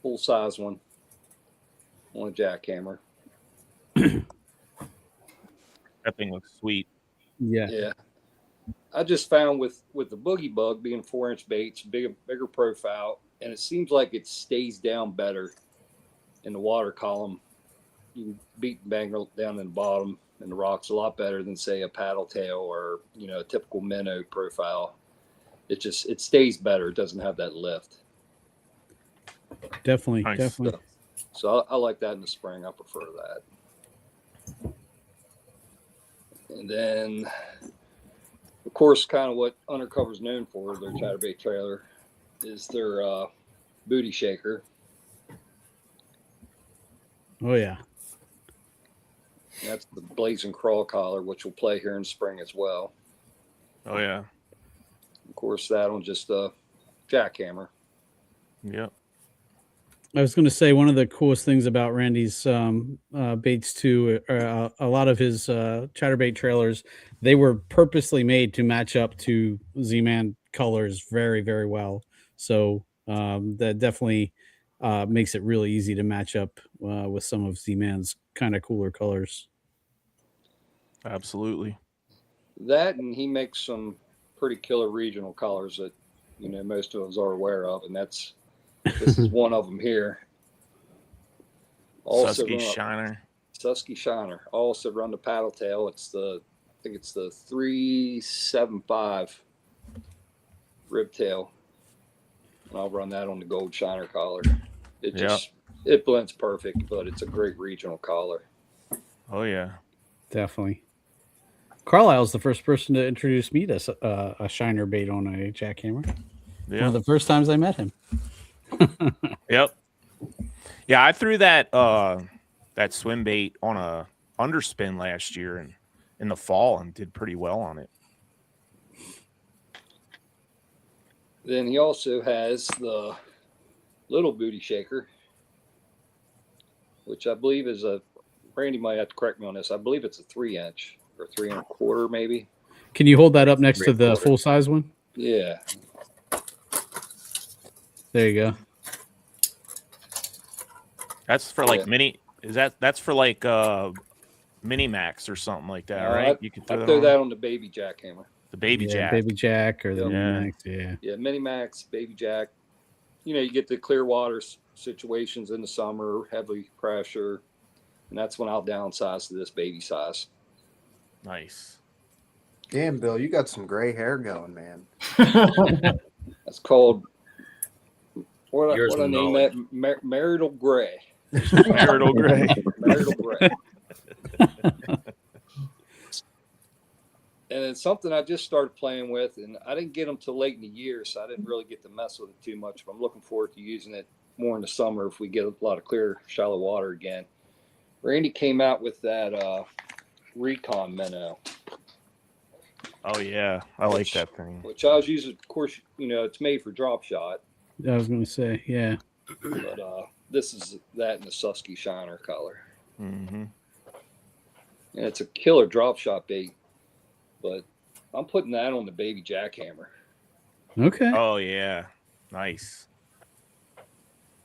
full size one, on a jackhammer. That thing looks sweet. Yeah. I just found with the boogie bug being 4-inch baits, bigger profile, and it seems like it stays down better in the water column. You can beat and bang down in the bottom and the rocks a lot better than say a paddle tail or a typical minnow profile. It stays better. It doesn't have that lift. Definitely. Nice. Definitely. So I like that in the spring. I prefer that. And then, of course, kind of what Undercover's known for, their chatterbait trailer, is their booty shaker. Oh yeah. That's the blazing crawl collar, which will play here in spring as well. Oh yeah. Of course, that on just a jackhammer. Yep. I was going to say one of the coolest things about Randy's baits too, a lot of his chatterbait trailers, they were purposely made to match up to Z-Man colors very, very well. So that definitely makes it really easy to match up with some of Z-Man's kind of cooler colors. Absolutely. That, and he makes some pretty killer regional colors that most of us are aware of, and this is one of them here. Susquehanna. Susquehanna. Also run the paddle tail. I think it's the 375 rib tail, and I'll run that on the gold shiner collar. It blends perfect, but it's a great regional collar. Oh yeah, definitely. Carlisle's the first person to introduce me to a shiner bait on a jackhammer. Yeah. One of the first times I met him. Yep. Yeah, I threw that swim bait on a underspin last year and in the fall and did pretty well on it. Then he also has the little booty shaker, which I believe is Randy might have to correct me on this. I believe it's a 3-inch or 3 1/4 maybe. Can you hold that up next to the full size one? Yeah. There you go. That's for like mini. That's for like mini max or something like that, right? You can throw that on the baby jackhammer. The baby jack. Baby jack or the mini max. Yeah. Yeah, mini max, baby jack. You get the clear water situations in the summer, heavy pressure, and that's when I'll downsize to this baby size. Nice. Damn, Bill, you got some gray hair going, man. That's called what I name that? Marital gray. Marital gray. Marital gray. And it's something I just started playing with, and I didn't get them till late in the year, so I didn't really get to mess with it too much. But I'm looking forward to using it more in the summer if we get a lot of clear, shallow water again. Randy came out with that Recon minnow. Oh yeah, I like that thing. Which I was using, of course, it's made for drop shot. I was going to say, yeah. But this is that in the Susquehanna color. Mm-hmm. And it's a killer drop shot bait. But I'm putting that on the baby jackhammer. Okay. Oh yeah, nice.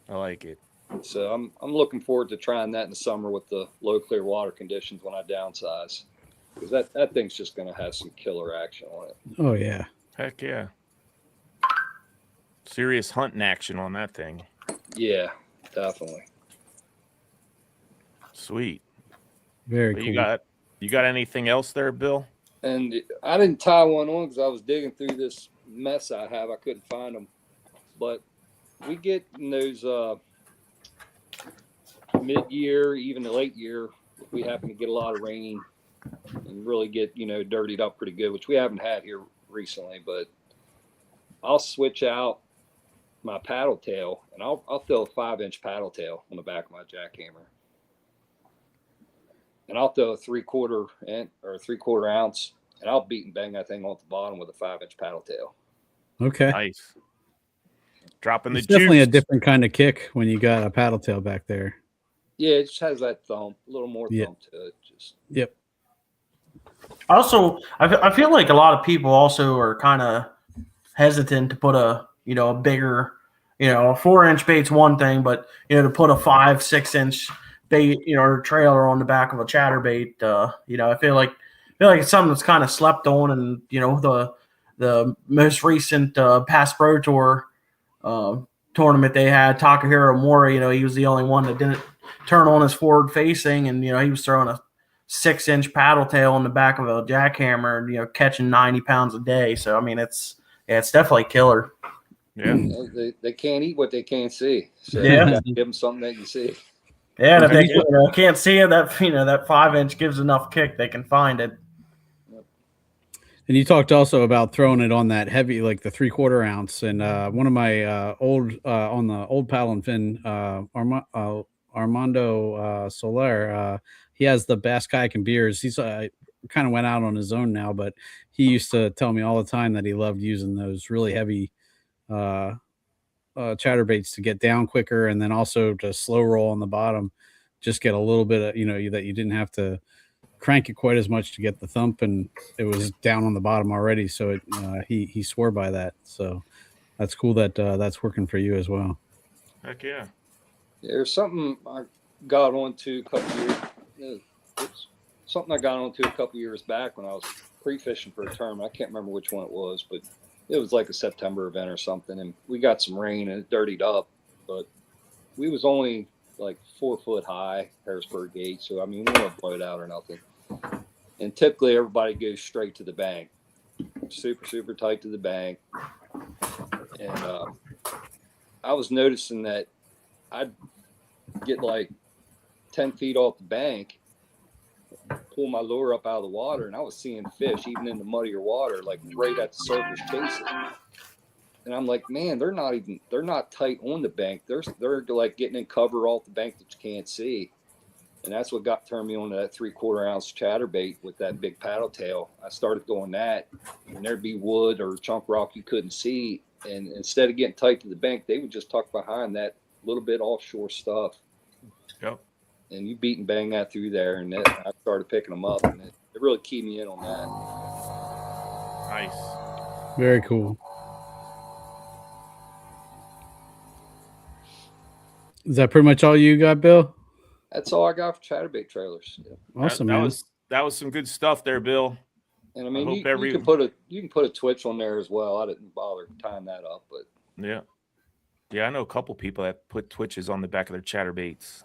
I like it. So I'm looking forward to trying that in the summer with the low clear water conditions when I downsize, because that thing's just going to have some killer action on it. Oh yeah. Heck yeah. Serious hunting action on that thing. Yeah, definitely. Sweet. Very cool. You got anything else there, Bill? And I didn't tie one on because I was digging through this mess I have. I couldn't find them. But we get in those mid-year, even the late year, if we happen to get a lot of rain and really get, dirtied up pretty good, which we haven't had here recently, but I'll switch out my paddle tail and I'll throw a 5-inch paddle tail on the back of my jackhammer. And I'll throw a 3/4 ounce and I'll beat and bang that thing off the bottom with a 5-inch paddle tail. Okay. Nice. Dropping the It's definitely a juice. different kind of kick when you got a paddle tail back there. Yeah, it just has that thump, a little more thump to it. Yep. Also, I feel like a lot of people also are kind of hesitant to put a bigger, a 4-inch bait's one thing, but to put a 5-6 inch bait, or trailer on the back of a chatterbait, I feel like it's something that's kind of slept on, and the most recent Past Pro Tour tournament they had, Takahiro Mori, he was the only one that didn't turn on his forward facing, and he was throwing a 6-inch paddle tail on the back of a jackhammer, catching 90 pounds a day. So I mean, it's definitely killer. Yeah, they can't eat what they can't see. So Yeah. give them something they can see. Yeah, and if they can't see it, that 5-inch gives enough kick, they can find it. And you talked also about throwing it on that heavy, like the 3/4 ounce. And one of my old on the old paddle and fin, Armando Soler, he has the Bass Kayak and Beers. He's kind of went out on his own now, but he used to tell me all the time that he loved using those really heavy chatterbaits to get down quicker, and then also to slow roll on the bottom, just get a little bit of, that you didn't have to crank it quite as much to get the thump, and it was down on the bottom already. So he swore by that. So that's cool that that's working for you as well. heck yeah. There's something I got onto a couple years. It's something I got onto a couple years back when I was pre-fishing for a tournament. I can't remember which one it was, but it was like a September event or something, and we got some rain and it dirtied up. But we was only like 4 foot high, Harrisburg Gate, so I mean we don't blow it out or nothing. And typically everybody goes straight to the bank, super tight to the bank. And I was noticing that I'd get like 10 feet off the bank, pull my lure up out of the water, and I was seeing fish even in the muddier water, like right at the surface chasing. And I'm like, man, they're not tight on the bank. They're like getting in cover off the bank that you can't see. And that's what turned me on to that 3/4 ounce chatterbait with that big paddle tail. I started doing that, and there'd be wood or chunk rock you couldn't see. And instead of getting tight to the bank, they would just tuck behind that little bit offshore stuff. Yep. And you beat and bang that through there, and I started picking them up, and it really keyed me in on that. Nice. Very cool. Is that pretty much all you got, Bill? That's all I got for chatterbait trailers. Yeah. Awesome, that man. was some good stuff there, Bill. And I mean, you hope can put a Twitch on there as well. I didn't bother tying that up, but yeah, I know a couple people that put Twitches on the back of their chatterbaits.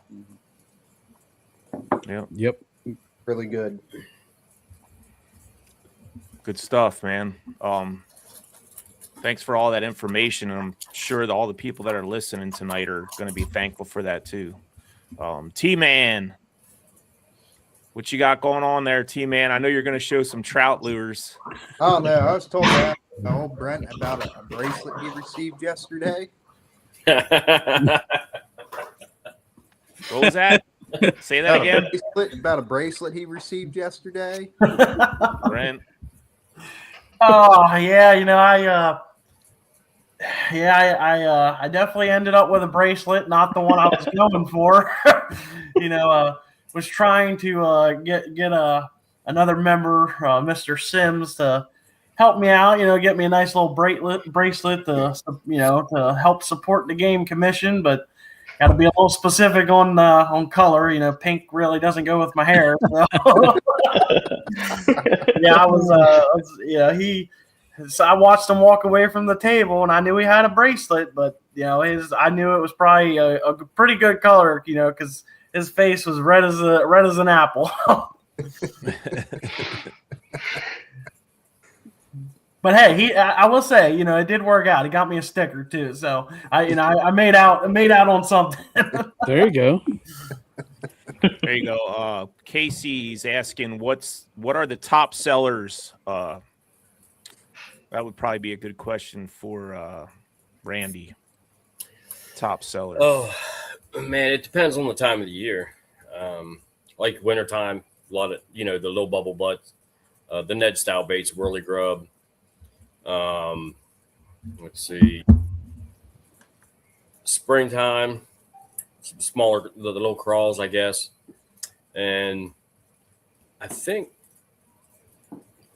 Yeah. Yep. Really good. Good stuff, man. Thanks for all that information, and I'm sure that all the people that are listening tonight are going to be thankful for that too. T-Man, what you got going on there, T-Man? I know you're going to show some trout lures. Oh no, I was told that old Brent about a bracelet he received yesterday. What was that? Say that again. About a bracelet he received yesterday. Brent. Oh yeah, I definitely ended up with a bracelet, not the one I was going for. Was trying to get another member, Mr. Sims, to help me out. Get me a nice little bracelet to help support the game commission, but got to be a little specific on color. Pink really doesn't go with my hair. So. So I watched him walk away from the table, and I knew he had a bracelet, but I knew it was probably a pretty good color, because his face was red as an apple. But hey, I will say, it did work out. He got me a sticker too, so I made out on something. There you go. There you go. Casey's asking, what are the top sellers? That would probably be a good question for Randy. Top sellers. Oh man, it depends on the time of the year. Like wintertime, a lot of the little bubble butts, the Ned style baits, whirly grub. Let's see. Springtime, smaller, the little crawls, I guess. And I think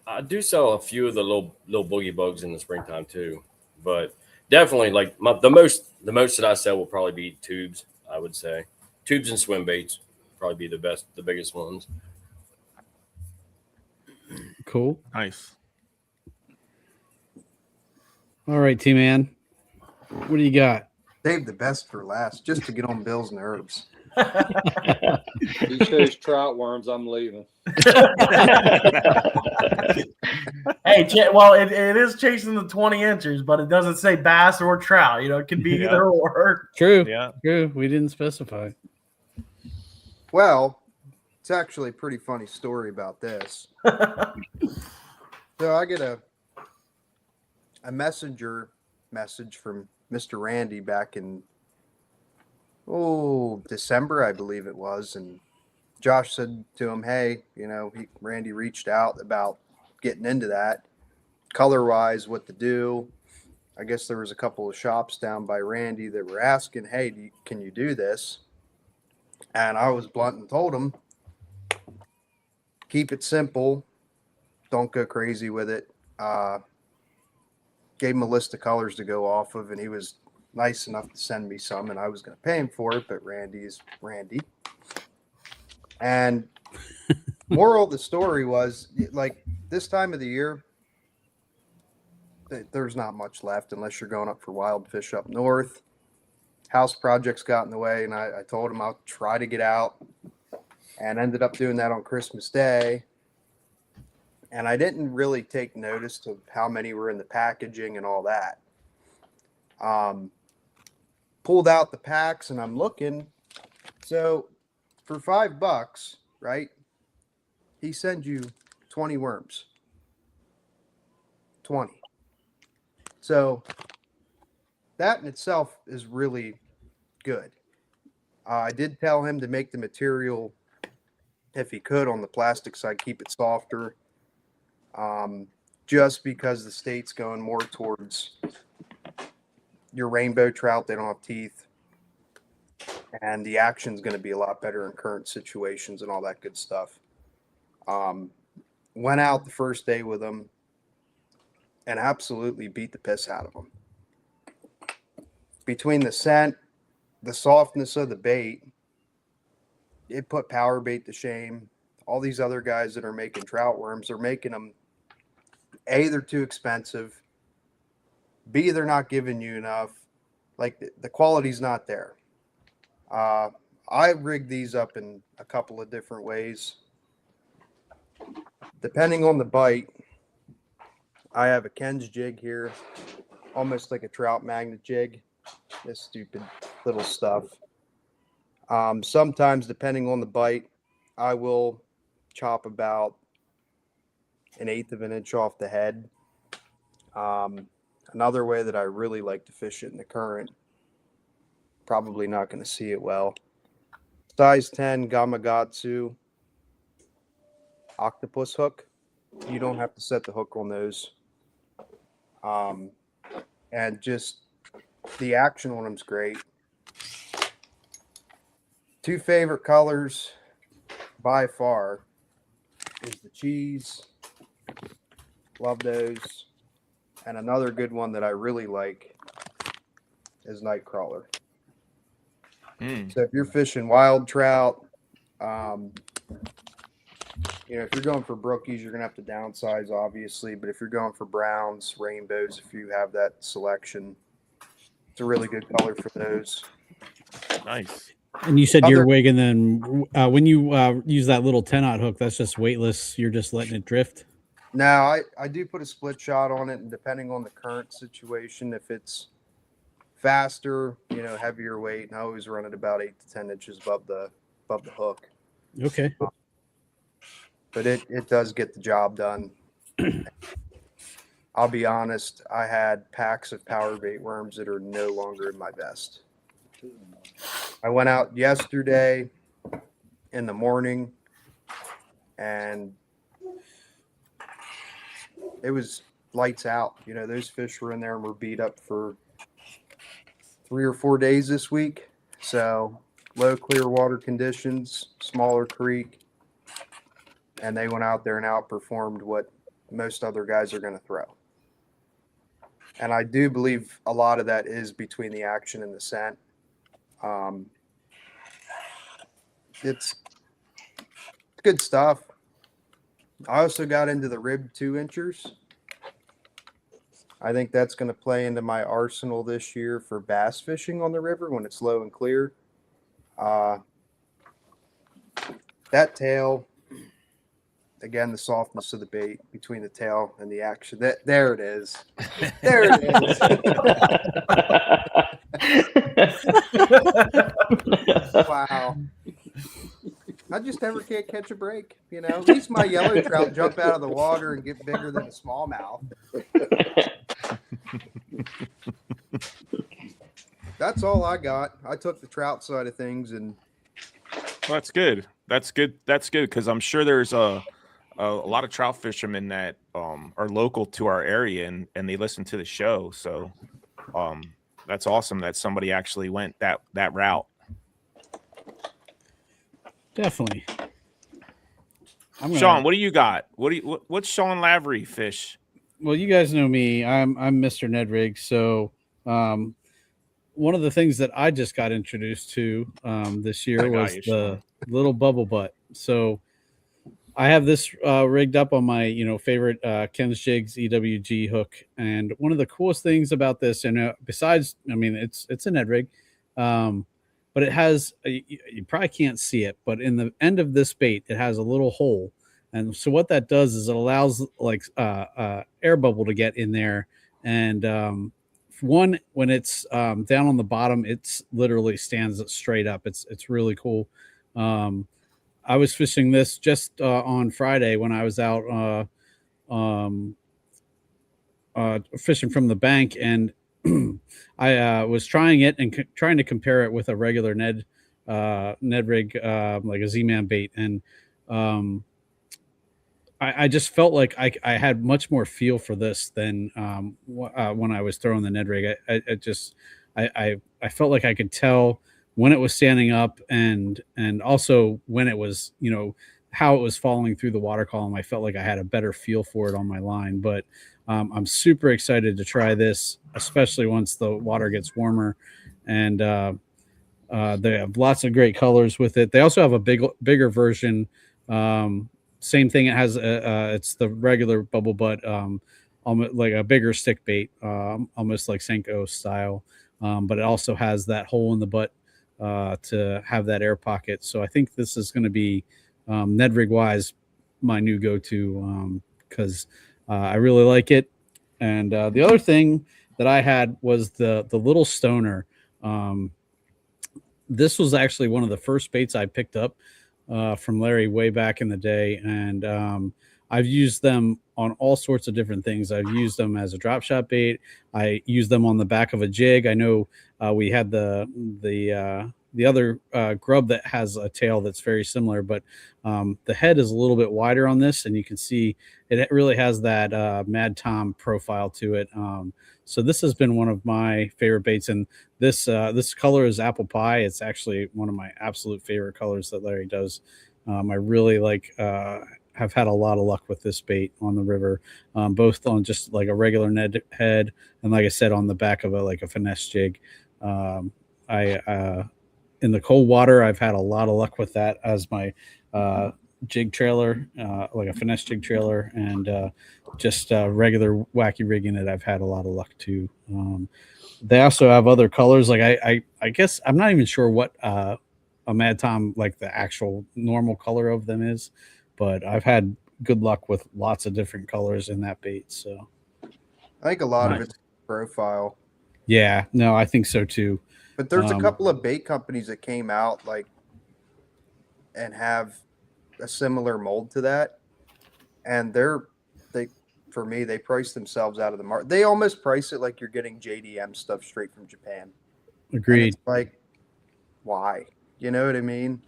I do sell a few of the little boogie bugs in the springtime too. But definitely, like the most that I sell will probably be tubes. I would say tubes and swim baits probably be the biggest ones. Cool. Nice. All right, T-Man. What do you got? Save the best for last, just to get on Bill's nerves. He chose trout worms. I'm leaving. Hey, well, it is chasing the 20 inches, but it doesn't say bass or trout. It could be either or. True. Yeah. True. We didn't specify. Well, it's actually a pretty funny story about this. So I get a messenger message from Mr. Randy back in December, I believe it was, and Josh said to him, "Hey, Randy reached out about getting into that, color-wise, what to do." I guess there was a couple of shops down by Randy that were asking, "Hey, can you do this?" And I was blunt and told him, "Keep it simple. Don't go crazy with it." Gave him a list of colors to go off of, and he was nice enough to send me some, and I was going to pay him for it, but Randy's Randy. And moral of the story was, like, this time of the year, there's not much left unless you're going up for wild fish up north. House projects got in the way, and I told him I'll try to get out, and ended up doing that on Christmas Day. And I didn't really take notice of how many were in the packaging and all that. Pulled out the packs, and I'm looking. So for $5, right, he sends you 20 worms. 20. So that in itself is really good. I did tell him to make the material, if he could, on the plastic side, keep it softer. Just because the state's going more towards your rainbow trout, they don't have teeth, and the action's going to be a lot better in current situations and all that good stuff. Went out the first day with them and absolutely beat the piss out of them. Between the scent, the softness of the bait, it put power bait to shame. All these other guys that are making trout worms are making them, A, they're too expensive. B, they're not giving you enough. Like, the quality's not there. I rigged these up in a couple of different ways. Depending on the bite, I have a Ken's jig here, almost like a trout magnet jig. This stupid little stuff. Sometimes, depending on the bite, I will chop about 1/8 of an inch off the head. Another way that I really like to fish it in the current, probably not going to see it well. Size 10 Gamakatsu octopus hook. You don't have to set the hook on those. And just the action on them's great. Two favorite colors by far is the cheese. Love those. And another good one that I really like is Nightcrawler. So if you're fishing wild trout, if you're going for brookies, you're going to have to downsize, obviously. But if you're going for browns, rainbows, if you have that selection, it's a really good color for those. Nice. And you said you're wigging then when you use that little 10-aught hook, that's just weightless. You're just letting it drift. Now I do put a split shot on it, and depending on the current situation, if it's faster, heavier weight, and I always run it about 8 to 10 inches above the hook. Okay. But it does get the job done. I'll be honest, I had packs of power bait worms that are no longer in my vest. I went out yesterday in the morning, and it was lights out. Those fish were in there and were beat up for 3 or 4 days this week. So low clear water conditions, smaller creek, and they went out there and outperformed what most other guys are going to throw. And I do believe a lot of that is between the action and the scent. It's good stuff. I also got into the rib 2-inchers. I think that's going to play into my arsenal this year for bass fishing on the river when it's low and clear. That tail, again, the softness of the bait between the tail and the action. There it is. There it is. Wow. I just never can't catch a break. At least my yellow trout jump out of the water and get bigger than a smallmouth. That's all I got. I took the trout side of things, and well, that's good. That's good. That's good, because I'm sure there's a lot of trout fishermen that are local to our area, and they listen to the show. So that's awesome that somebody actually went that route. Definitely. Sean, what do you got? What's Sean Lavery fish? Well, you guys know me. I'm Mr. Ned Rig. So one of the things that I just got introduced to this year was the little bubble butt. So I have this rigged up on my favorite Ken's Jigs EWG hook, and one of the coolest things about this, and besides, it's a Ned rig, but it has you probably can't see it, but in the end of this bait, it has a little hole, and so what that does is it allows air bubble to get in there, and when it's down on the bottom, it's literally stands straight up. It's really cool. I was fishing this just on Friday when I was out fishing from the bank, and I was trying it and trying to compare it with a regular Ned rig, like a Z-Man bait, and I just felt like I had much more feel for this than when I was throwing the Ned rig. I felt like I could tell when it was standing up, and also when it was, how it was falling through the water column. I felt like I had a better feel for it on my line, but I'm super excited to try this, especially once the water gets warmer. And they have lots of great colors with it. They also have a bigger version. Same thing. It has it's the regular bubble butt, almost like a bigger stick bait, almost like Senko style. But it also has that hole in the butt to have that air pocket. So I think this is going to be Ned rig wise my new go-to, because I really like it. And the other thing that I had was the little stoner. This was actually one of the first baits I picked up from Larry way back in the day, and I've used them on all sorts of different things. I've used them as a drop shot bait. I use them on the back of a jig. I know we had the other grub that has a tail that's very similar, but the head is a little bit wider on this, and you can see it really has that Mad Tom profile to it. So this has been one of my favorite baits, and this color is apple pie. It's actually one of my absolute favorite colors that Larry does. I really have had a lot of luck with this bait on the river, both on just like a regular Ned head, and like I said, on the back of a finesse jig. In the cold water, I've had a lot of luck with that as my jig trailer, like a finesse jig trailer, and just regular wacky rigging it. I've had a lot of luck too. They also have other colors. Like I guess I'm not even sure what a Mad Tom, like the actual normal color of them is, but I've had good luck with lots of different colors in that bait. So I think a lot of Nice. it's profile. yeah, no, I think so too. But there's a Um, couple of bait companies that came out like and have a similar mold to that, and they for me they price themselves out of the market. They almost price it like you're getting JDM stuff straight from Japan. And Agreed. it's like, why? You know what I mean?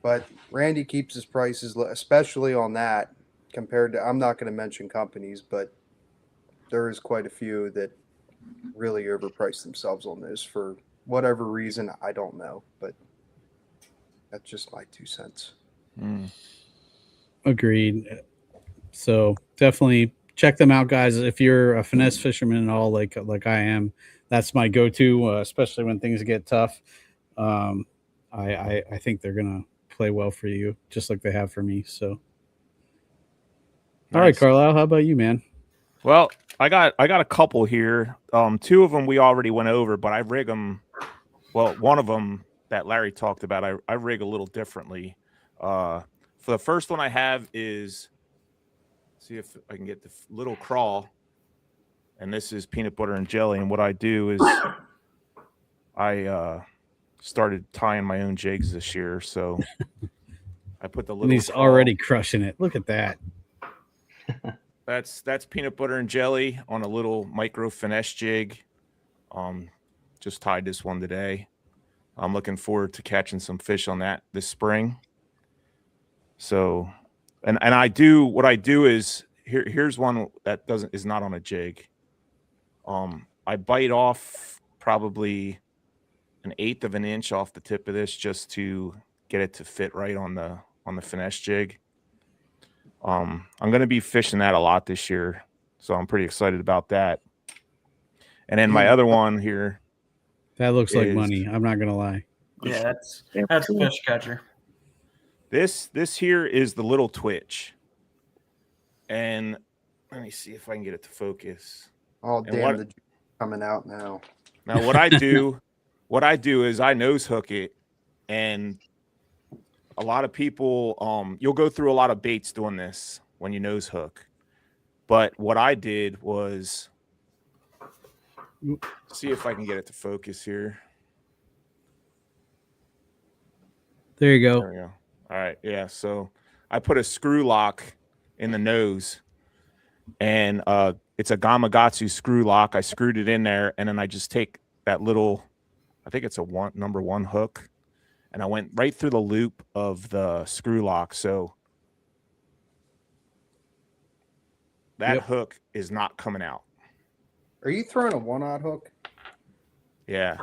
But Randy keeps his prices, especially on that, compared to, I'm not going to mention companies, but there is quite a few that really overprice themselves on this for whatever reason. I don't know, but that's just my 2 cents. Agreed. So definitely check them out, guys. If you're a finesse fisherman at all, like I am, that's my go-to, especially when things get tough. I think they're gonna play well for you, just like they have for me. So, all right, Nice. Carlisle, how about you, man? Well, I got a couple here. 2 of them we already went over, but I rig them. Well, one of them that Larry talked about, I rig a little differently. For the first one I have is, see if I can get the little crawl, and this is peanut butter and jelly. And what I do is I started tying my own jigs this year, so I put the And little. he's crawl. already crushing it. Look at that. That's peanut butter and jelly on a little micro finesse jig. Just tied this one today. I'm looking forward to catching some fish on that this spring. So, and I do, what I do is here's one that is not on a jig. I bite off probably 1/8 of an inch off the tip of this just to get it to fit right on the finesse jig. I'm going to be fishing that a lot this year, so I'm pretty excited about that. And then my other one here, That looks like is- money. I'm not gonna lie. Yeah, that's a fish catcher. this here is the little twitch, and let me see if I can get it to focus. Oh, And damn, the jig's coming out now. Now what I do is I nose hook it, and a lot of people, you'll go through a lot of baits doing this when you nose hook. But what I did was, see if I can get it to focus here. There you go. There we go. All right. Yeah. So I put a screw lock in the nose, and it's a Gamakatsu screw lock. I screwed it in there, and then I just take that little, I think it's a number 1 hook, and I went right through the loop of the screw lock. So that hook is not coming out. Are you throwing a 1/0 hook? Yeah.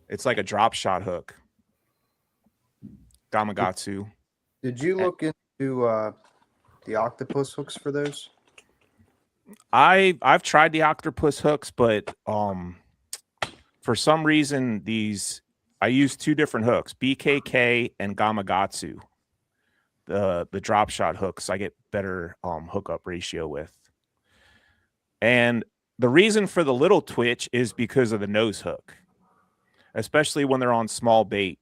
It's like a drop shot hook. Gamakatsu. Did you look into the octopus hooks for those? I've tried the octopus hooks, but for some reason I use 2 different hooks, BKK and Gamakatsu. The drop shot hooks I get better hookup ratio with. And the reason for the little twitch is because of the nose hook, especially when they're on small bait.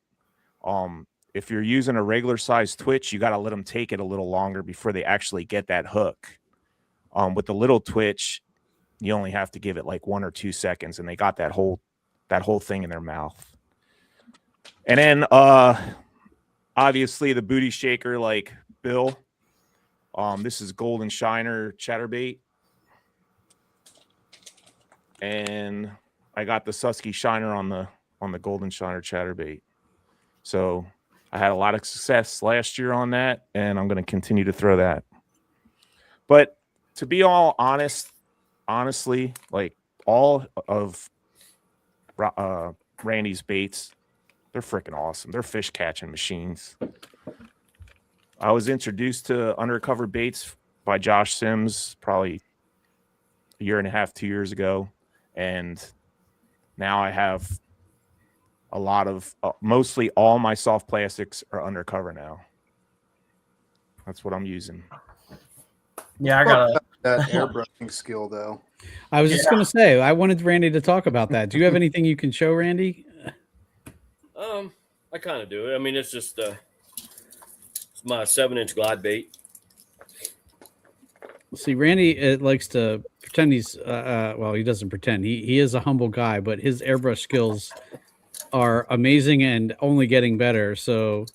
If you're using a regular size twitch, you got to let them take it a little longer before they actually get that hook. With the little twitch, you only have to give it like 1 or 2 seconds, and they got that whole thing in their mouth. And then obviously the booty shaker, like Bill. This is Golden Shiner chatterbait, and I got the Susky Shiner on the Golden Shiner chatterbait. So I had a lot of success last year on that, and I'm going to continue to throw that. But to be all honestly, like all of Randy's baits, they're freaking awesome. They're fish catching machines. I was introduced to Undercover Baits by Josh Sims probably 1.5 years, 2 years ago, and now I have a lot of mostly all my soft plastics are undercover now. That's what I'm using. Yeah, I got that airbrushing skill though. I was just gonna say, I wanted Randy to talk about that. Do you have anything you can show, Randy? I kind of do it. I mean, it's just my 7-inch glide bait. See, Randy likes to pretend he's well, he doesn't pretend. He is a humble guy, but his airbrush skills are amazing and only getting better. So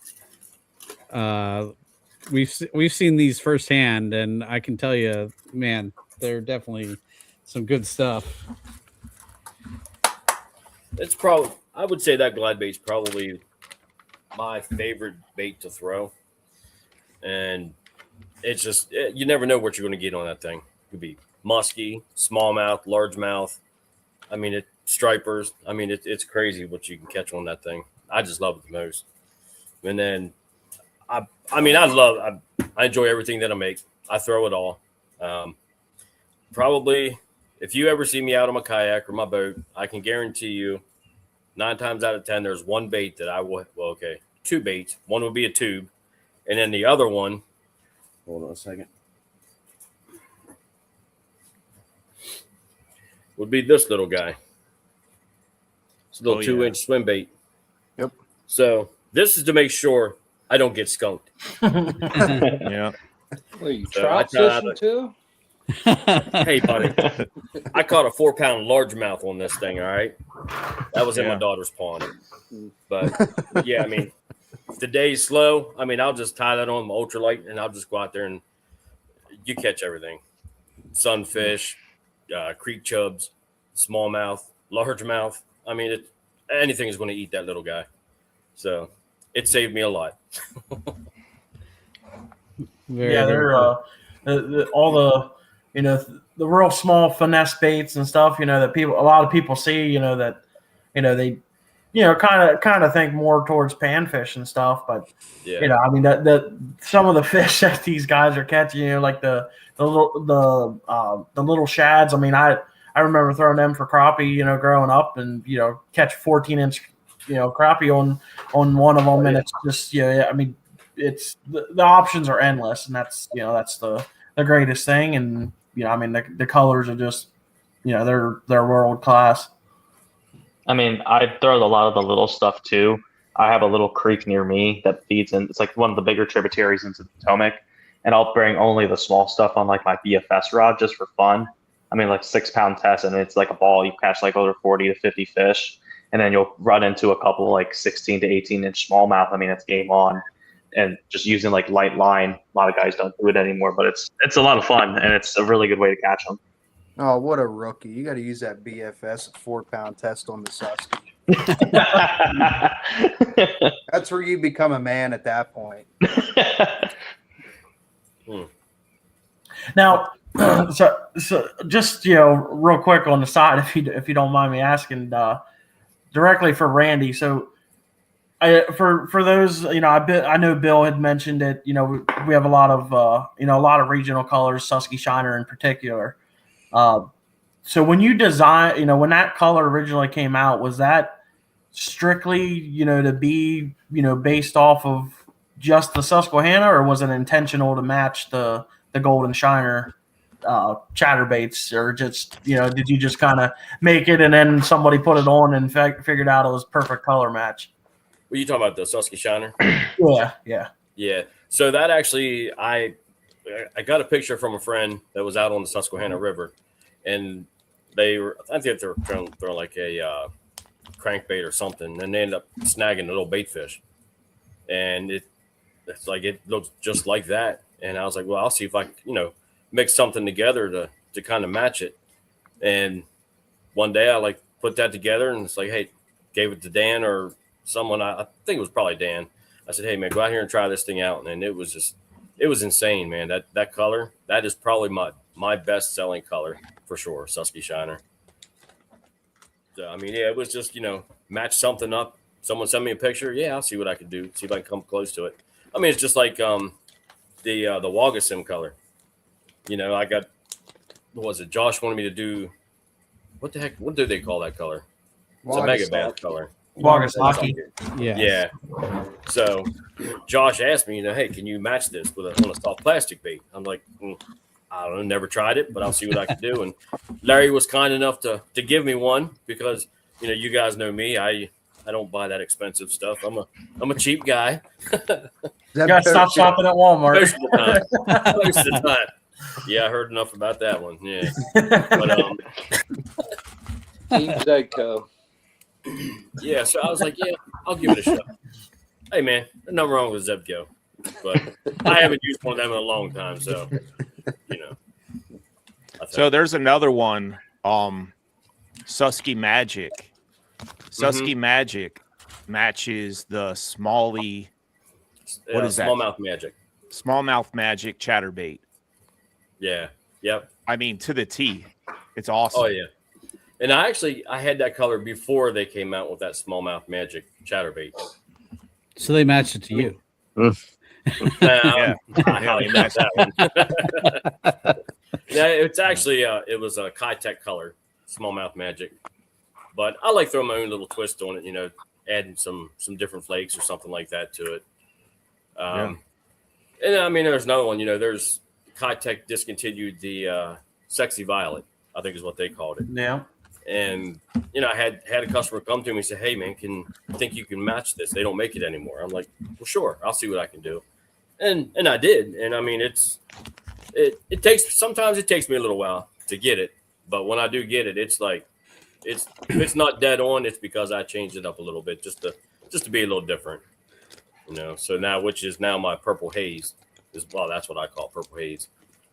we've seen these firsthand, and I can tell you, man, they're definitely some good stuff. It's probably, I would say that glide bait's probably my favorite bait to throw. And it's just, you never know what you're going to get on that thing. It could be musky, smallmouth, largemouth. I mean, stripers. I mean, it's crazy what you can catch on that thing. I just love it the most. And then, I enjoy everything that I make. I throw it all. Probably, if you ever see me out on my kayak or my boat, I can guarantee you 9 times out of 10, there's one bait that I will, well, okay, 2 baits. One would be a tube. And then the other one, hold on a second, would be this little guy. It's a little 2-inch swim bait. Yep. So this is to make sure I don't get skunked. Yeah. Well, you So trout fishing too? Hey, buddy, I caught a 4-pound largemouth on this thing. All right, that was in my daughter's pond. But yeah, I mean, if the day's slow, I mean, I'll just tie that on my ultralight and I'll just go out there and you catch everything: sunfish, creek chubs, smallmouth, largemouth. I mean, anything is going to eat that little guy. So it saved me a lot. They're all the, you know, the real small finesse baits and stuff, you know, that a lot of people see, you know, that, you know, they, you know, kind of think more towards panfish and stuff, but you know, I mean, that some of the fish that these guys are catching, you know, like the little shads. I mean, I remember throwing them for crappie, you know, growing up, and you know, catch 14-inch, you know, crappie on one of them, and it's just, yeah, I mean, it's the options are endless, and that's, you know, that's the greatest thing. And you know, I mean, the colors are just, you know, they're world class. I mean, I throw a lot of the little stuff too. I have a little creek near me that feeds in. It's like one of the bigger tributaries into the Potomac, and I'll bring only the small stuff on like my BFS rod just for fun. I mean, like 6-pound test, and it's like a ball. You catch like over 40 to 50 fish, and then you'll run into a couple like 16 to 18-inch smallmouth. I mean, it's game on. And just using like light line, a lot of guys don't do it anymore, but it's a lot of fun, and it's a really good way to catch them. Oh, what a rookie. You got to use that BFS 4-pound test on the Susky. That's where you become a man at that point. Now, so just, you know, real quick on the side, if you don't mind me asking, directly for Randy. So, for those, you know, I know Bill had mentioned it. You know, we have a lot of regional colors, Susky Shiner in particular. So when you design, you know, when that color originally came out, was that strictly, you know, to be, you know, based off of just the Susquehanna, or was it intentional to match the Golden Shiner chatterbaits, or just, you know, did you just kind of make it and then somebody put it on and figured out it was perfect color match? Were you talking about the Susky Shiner? Yeah. So that actually, I got a picture from a friend that was out on the Susquehanna River, and I think they were throwing like a crankbait or something, and they ended up snagging a little bait fish, and it's like, it looks just like that. And I was like, well, I'll see if I can, you know, mix something together to kind of match it. And one day I like put that together, and it's like, hey, gave it to Dan or someone. I think it was probably Dan. I said, hey man, go out here and try this thing out. And it was insane, man. That color, that is probably my best selling color for sure, Susky Shiner. So I mean, yeah, it was just, you know, match something up. Someone sent me a picture. Yeah, I'll see what I can do. See if I can come close to it. I mean, it's just like the Wagasim color. You know, I got, what was it? Josh wanted me to do, what the heck? What do they call that color? It's a mega bass color. Wagasaki. Yeah. So Josh asked me, you know, hey, can you match this on a soft plastic bait? I'm like, I don't know, never tried it, but I'll see what I can do. And Larry was kind enough to give me one, because, you know, you guys know me. I I don't buy that expensive stuff. I'm a cheap guy. You gotta stop shopping at Walmart. Most of the time. Most of the time. Yeah, I heard enough about that one. Yeah. But Team Zedco. yeah, so I was like, yeah, I'll give it a shot. Hey man, there's nothing wrong with Zebco. But I haven't used one of them in a long time, so you know. So there's another one, Susky Magic. Susky Magic matches the Smalley. What is that? Smallmouth Magic. Smallmouth Magic chatterbait. Yeah. Yep. I mean, to the T. It's awesome. Oh yeah. And I had that color before they came out with that Smallmouth Magic chatterbait. So they matched it to you. I highly matched that one. Yeah, it's actually it was a Kitech color, Smallmouth Magic. But I like throwing my own little twist on it, you know, adding some different flakes or something like that to it. And I mean, there's another one, you know, there's Kitech discontinued the Sexy Violet, I think is what they called it. Yeah. And, you know, I had a customer come to me and say, hey, man, I think you can match this? They don't make it anymore. I'm like, well, sure, I'll see what I can do. And I did. And I mean, sometimes it takes me a little while to get it. But when I do get it, it's like, if it's not dead on, it's because I changed it up a little bit just to be a little different, you know. So now, which is now my purple haze that's what I call purple haze,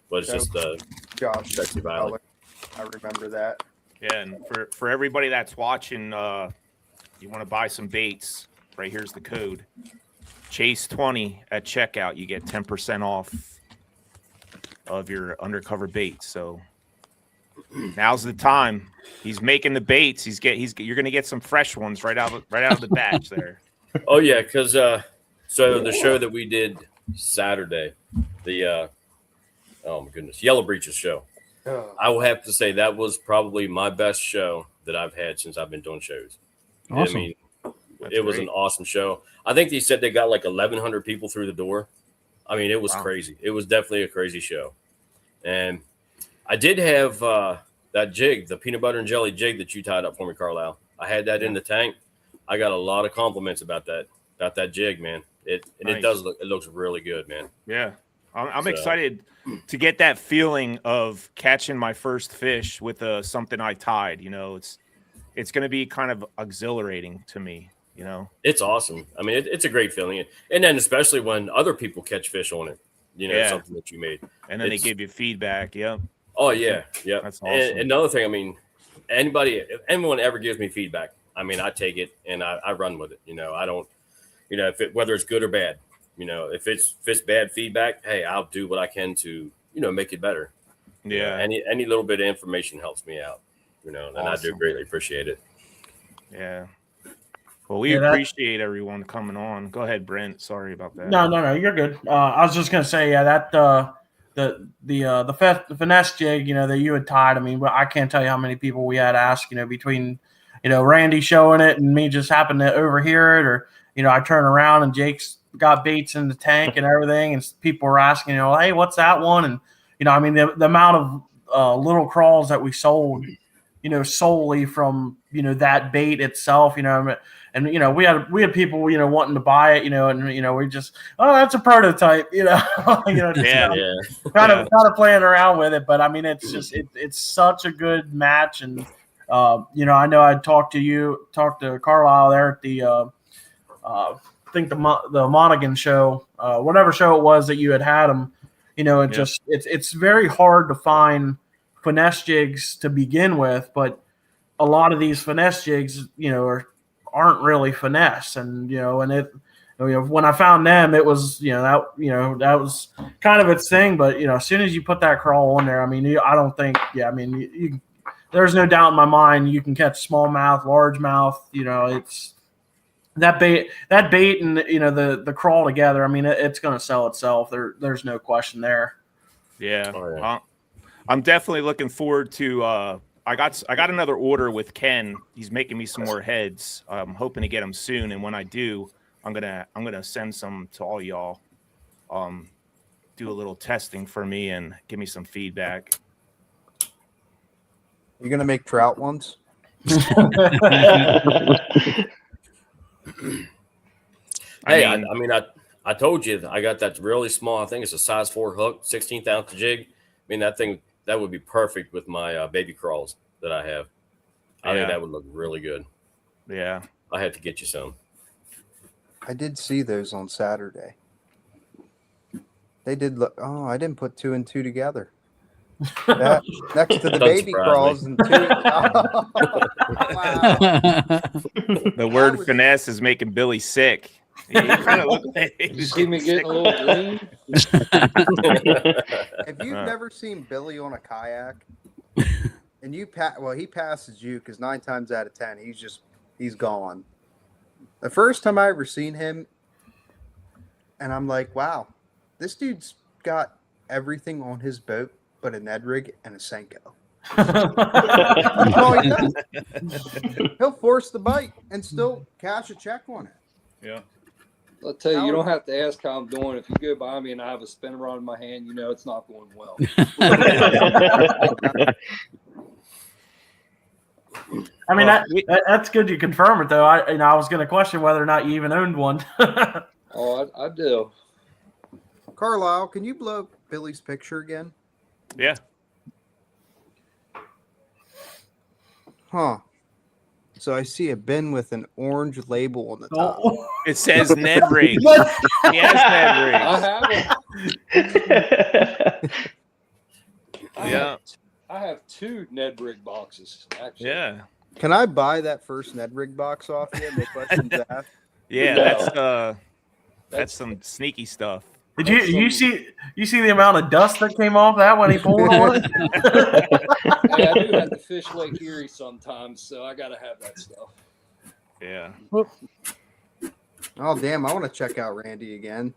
but it's just Josh, Sexy Violet. I remember that. Yeah, and for everybody that's watching, you want to buy some baits, right here's the code. Chase 20 at checkout, you get 10% off of your undercover baits. So now's the time. He's making the baits. You're gonna get some fresh ones right out of the batch there. Oh yeah, because so the show that we did Saturday, the oh my goodness, Yellow Breeches show. I will have to say that was probably my best show that I've had since I've been doing shows. Awesome. I mean, it was an awesome show. I think they said they got like 1,100 people through the door. I mean, it was crazy. It was definitely a crazy show. And I did have that jig, the peanut butter and jelly jig that you tied up for me, Carlisle. I had that in the tank. I got a lot of compliments about that jig, man. It looks really good, man. Yeah. I'm excited to get that feeling of catching my first fish with something I tied. You know, it's going to be kind of exhilarating to me. You know, it's awesome. I mean, it's a great feeling, and then especially when other people catch fish on it. You know, something that you made, and then they give you feedback. Yeah. Oh yeah, yeah. That's awesome. And another thing, I mean, if anyone ever gives me feedback, I mean, I take it and I run with it. You know, I don't, you know, whether it's good or bad. You know, if it's bad feedback, hey, I'll do what I can to, you know, make it better. Yeah. You know, any little bit of information helps me out, you know, and awesome. I do greatly appreciate it. Yeah. Well, we appreciate everyone coming on. Go ahead, Brent. Sorry about that. No, you're good. I was just gonna say, that the finesse jig, you know, that you had tied. I mean, I can't tell you how many people we had ask, you know, between, you know, Randy showing it and me just happened to overhear it, or, you know, I turn around and Jake's got baits in the tank and everything, and people were asking, you know, hey, what's that one? And, you know, I mean, the amount of little crawls that we sold, you know, solely from, you know, that bait itself, you know, and, you know, we had people, you know, wanting to buy it, you know, and, you know, we just, that's a prototype, you know, just kind of playing around with it. But I mean, it's just, it's such a good match. And, you know, I know I talked to Carlisle there at the, I think the Monaghan show, whatever show it was that you had them, you know, it's very hard to find finesse jigs to begin with, but a lot of these finesse jigs, you know, aren't really finesse. And, you know, when I found them, it was, that was kind of its thing. But, you know, as soon as you put that crawl on there, I mean, I don't think, there's no doubt in my mind you can catch smallmouth, largemouth, you know, it's that bait and, you know, the crawl together. I mean, it's going to sell itself. There's no question there. Yeah. Oh, yeah. I'm definitely looking forward to, I got another order with Ken. He's making me some more heads. I'm hoping to get them soon. And when I do, I'm gonna send some to all y'all. Do a little testing for me and give me some feedback. You're gonna make trout ones? I told you I got that really small. I think it's a size 4 hook, 16th ounce jig. I mean, that would be perfect with my baby crawls that I have. I think that would look really good. Yeah, I had to get you some. I did see those on Saturday. They did look. Oh, I didn't put 2 and 2 together. That, next to the Doesn't baby surprise crawls me. and 2. Oh, wow. the word finesse is making Billy sick. He kind of look like You see me getting a little green? If you've never seen Billy on a kayak, and he passes you because 9 times out of 10 he's gone. The first time I ever seen him, and I'm like, wow, this dude's got everything on his boat but a Ned rig and a Senko. That's all he does. He'll force the bite and still cash a check on it. Yeah. I'll tell you, you don't have to ask how I'm doing. If you go by me and I have a spinner rod in my hand, you know it's not going well. I mean, that's good you confirm it, though. I was going to question whether or not you even owned one. Oh, I do. Carlisle, can you blow up Billy's picture again? Yeah. Huh. So I see a bin with an orange label on the top. Oh. It says Ned rig. He has Ned rig. I have I have 2 Ned rig boxes, actually. Yeah. Can I buy that first Ned rig box off you? No questions asked. Yeah, No. that's some sneaky stuff. Did you see the amount of dust that came off that when he pulled on it? Hey, I do have to fish Lake Erie sometimes, so I got to have that stuff. Yeah. Oh, damn. I want to check out Randy again.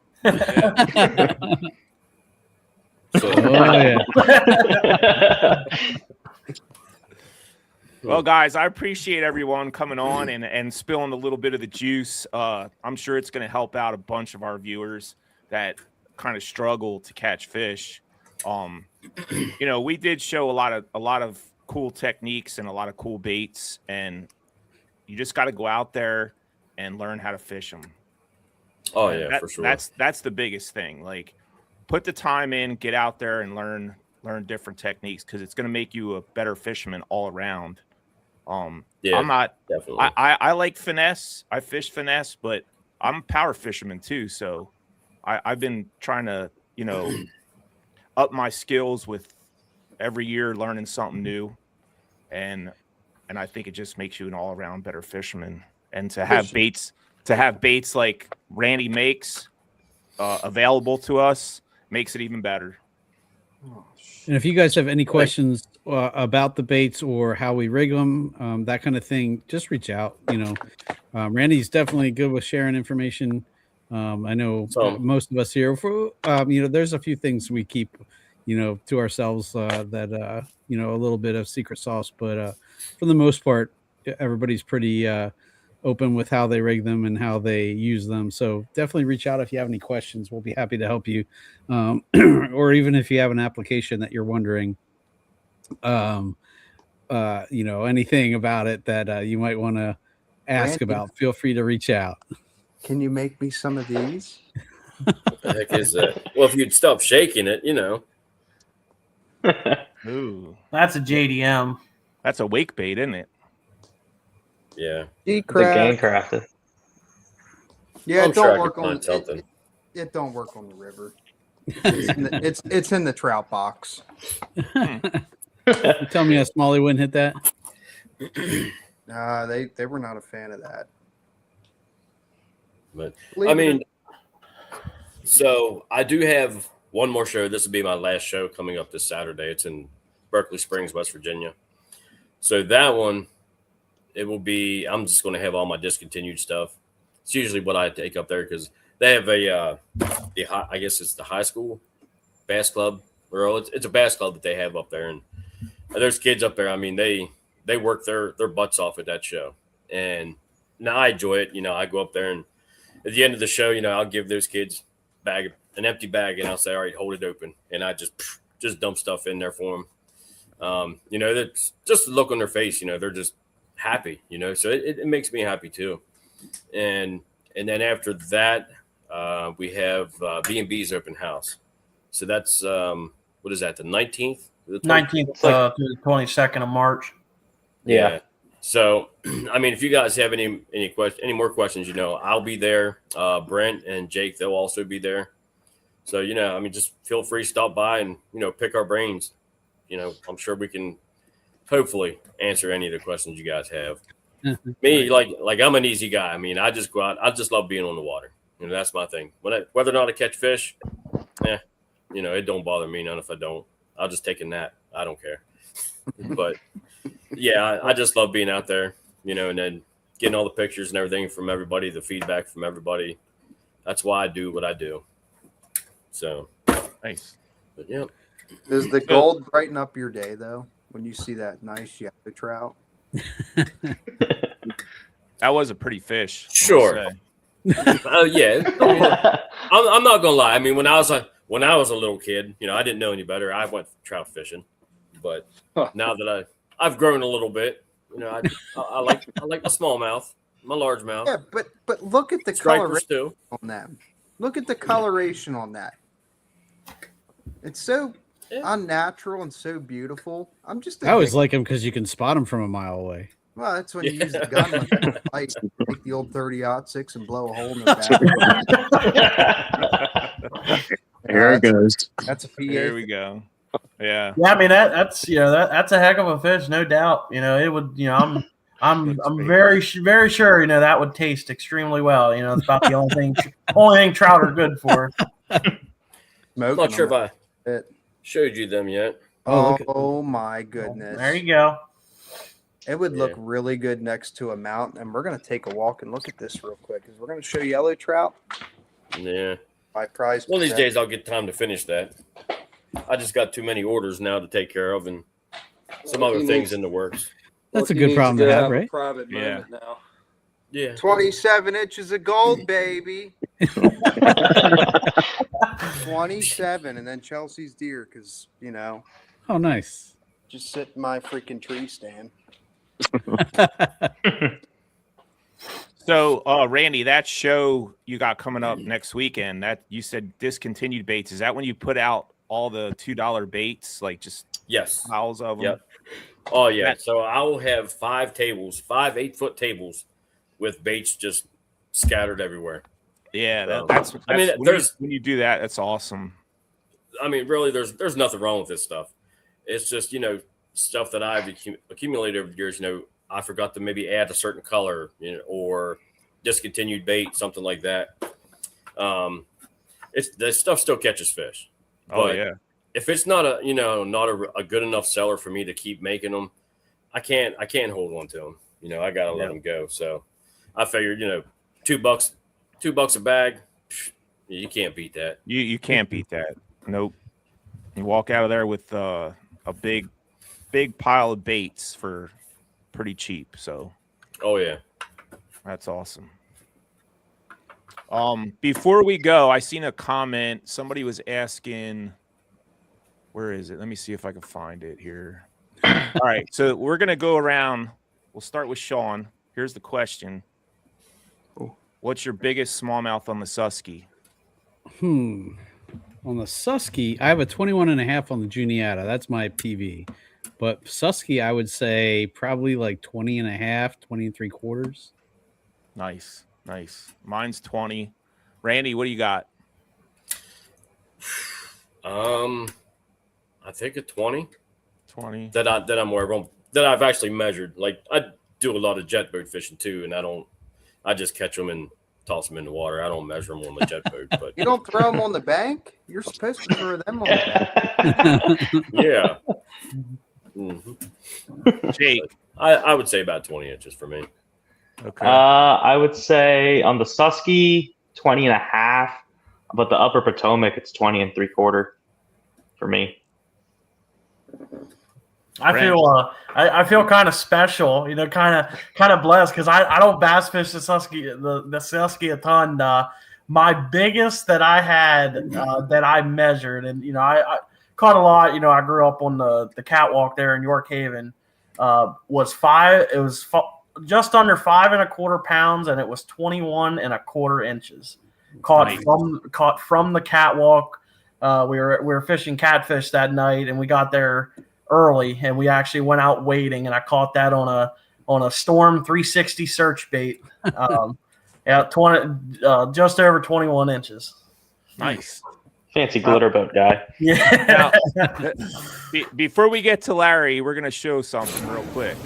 Well, guys, I appreciate everyone coming on and spilling a little bit of the juice. I'm sure it's going to help out a bunch of our viewers that kind of struggle to catch fish. We did show a lot of cool techniques and a lot of cool baits, and you just got to go out there and learn how to fish them. Oh yeah, for sure. That's the biggest thing. Like, put the time in, get out there and learn different techniques, because it's going to make you a better fisherman all around. Yeah, I'm not definitely. I like finesse. I fish finesse, but I'm a power fisherman too. So I've been trying to, up my skills with every year learning something new. And I think it just makes you an all around better fisherman. And to have baits like Randy makes available to us makes it even better. And if you guys have any questions about the baits or how we rig them, that kind of thing, just reach out. Randy's definitely good with sharing information. I know most of us here, there's a few things we keep, to ourselves that, a little bit of secret sauce. But for the most part, everybody's pretty open with how they rig them and how they use them. So definitely reach out if you have any questions. We'll be happy to help you. Or even if you have an application that you're wondering, anything about it that you might want to ask Randy, about, feel free to reach out. Can you make me some of these? What the heck is that? Well, if you'd stop shaking it, Ooh, That's a JDM. that's a wake bait, isn't it? Yeah. The game crafted. Yeah, I'm it sure don't I work could on find something. It don't work on the river. It's in the trout box. You tell me how Smalley wouldn't hit that. They were not a fan of that. But Believe it so I do have one more show. This will be my last show coming up this Saturday. It's in Berkeley Springs, West Virginia. So that one, it will be, I'm just going to have all my discontinued stuff. It's usually what I take up there because they have I guess it's the high school bass club. Or it's a bass club that they have up there. And there's kids up there. I mean, they work their butts off at that show. And now I enjoy it. I go up there and at the end of the show, I'll give those kids an empty bag and I'll say, all right, hold it open. And I just dump stuff in there for them. That's just the look on their face, they're just happy, so it makes me happy too. and then after that, we have B&B's open house. So that's what is that? The 19th, 19th to the 22nd of March. Yeah. So, I mean, if you guys have any more questions, I'll be there. Brent and Jake, they'll also be there. So, I mean, just feel free to stop by and, pick our brains. I'm sure we can hopefully answer any of the questions you guys have. Me, like I'm an easy guy. I mean, I just go out. I just love being on the water. That's my thing. Whether or not I catch fish, it don't bother me none if I don't. I'll just take a nap. I don't care. But yeah, I just love being out there, and then getting all the pictures and everything from everybody, the feedback from everybody. That's why I do what I do. So nice. But yeah. Does the gold brighten up your day though when you see that nice yellow trout? That was a pretty fish. Sure. Oh yeah. I'm not gonna lie. I mean, when I was a little kid, I didn't know any better. I went trout fishing, but now that I've grown a little bit, I like my smallmouth, my largemouth. Yeah, but look at the coloration on that. Look at the coloration on that. It's so unnatural and so beautiful. I always like them because you can spot them from a mile away. Well, that's when you use the gun like take the old 30-06 and blow a hole in the back. There it goes. That's a PA. There we go. Yeah. Yeah, I mean that's that's a heck of a fish, no doubt. It would. I'm very sure. That would taste extremely well. It's about the only thing trout are good for. I'm not sure if I showed you them yet. Oh my goodness! There you go. It would look really good next to a mountain, and we're gonna take a walk and look at this real quick because we're gonna show yellow trout. Yeah. My prize. One of these days, I'll get time to finish that. I just got too many orders now to take care of, and some other things in the works. That's a good problem to have, right? Private moment now. Yeah. 27 inches of gold, baby. 27, and then Chelsea's deer, because Oh, nice. Just sit in my freaking tree stand. So, Randy, that show you got coming up next weekend, that you said discontinued baits. Is that when you put out all the $2 baits, like just piles of them? Yep. Oh yeah. So I'll have 5 tables, 5 8-foot tables with baits just scattered everywhere. Yeah, that's I mean, when you do that, that's awesome. I mean, really, there's nothing wrong with this stuff. It's just stuff that I've accumulated over the years. I forgot to maybe add a certain color, or discontinued bait, something like that. This stuff still catches fish. Oh yeah. If it's not a good enough seller for me to keep making them, I can't hold on to them. I gotta let them go. So I figured, $2 a bag, you can't beat that. You can't beat that. Nope. You walk out of there with a big pile of baits for pretty cheap. So. Oh yeah. That's awesome. Before we go, I seen a comment. Somebody was asking. Where is it? Let me see if I can find it here. All right. So we're going to go around. We'll start with Sean. Here's the question. What's your biggest smallmouth on the Susky? On the Susky, I have a 21.5 on the Juniata. That's my PV. But Susky, I would say probably like 20.5, 20 3/4. Nice. Mine's 20. Randy, what do you got? I think a 20. 20. That I'm aware of, that I've actually measured. Like I do a lot of jet boat fishing too, and I just catch them and toss them in the water. I don't measure them on the jet boat. But you don't throw them on the bank? You're supposed to throw them on the bank. Yeah. Mm-hmm. Jake, I would say about 20 inches for me. Okay. I would say on the Susky 20.5, but the Upper Potomac it's 20 3/4 for me. I feel kind of special, kind of blessed because I don't bass fish the Susky a ton. My biggest that I had that I measured, and I caught a lot. I grew up on the catwalk there in York Haven. Was 5. It was just under 5¼ pounds, and it was 21¼ inches. Caught from the catwalk. We were fishing catfish that night, and we got there early, and we actually went out wading, and I caught that on a Storm 360 search bait. Just over 21 inches. Nice. Fancy glitter boat guy. Yeah. Now, before we get to Larry, we're gonna show something real quick.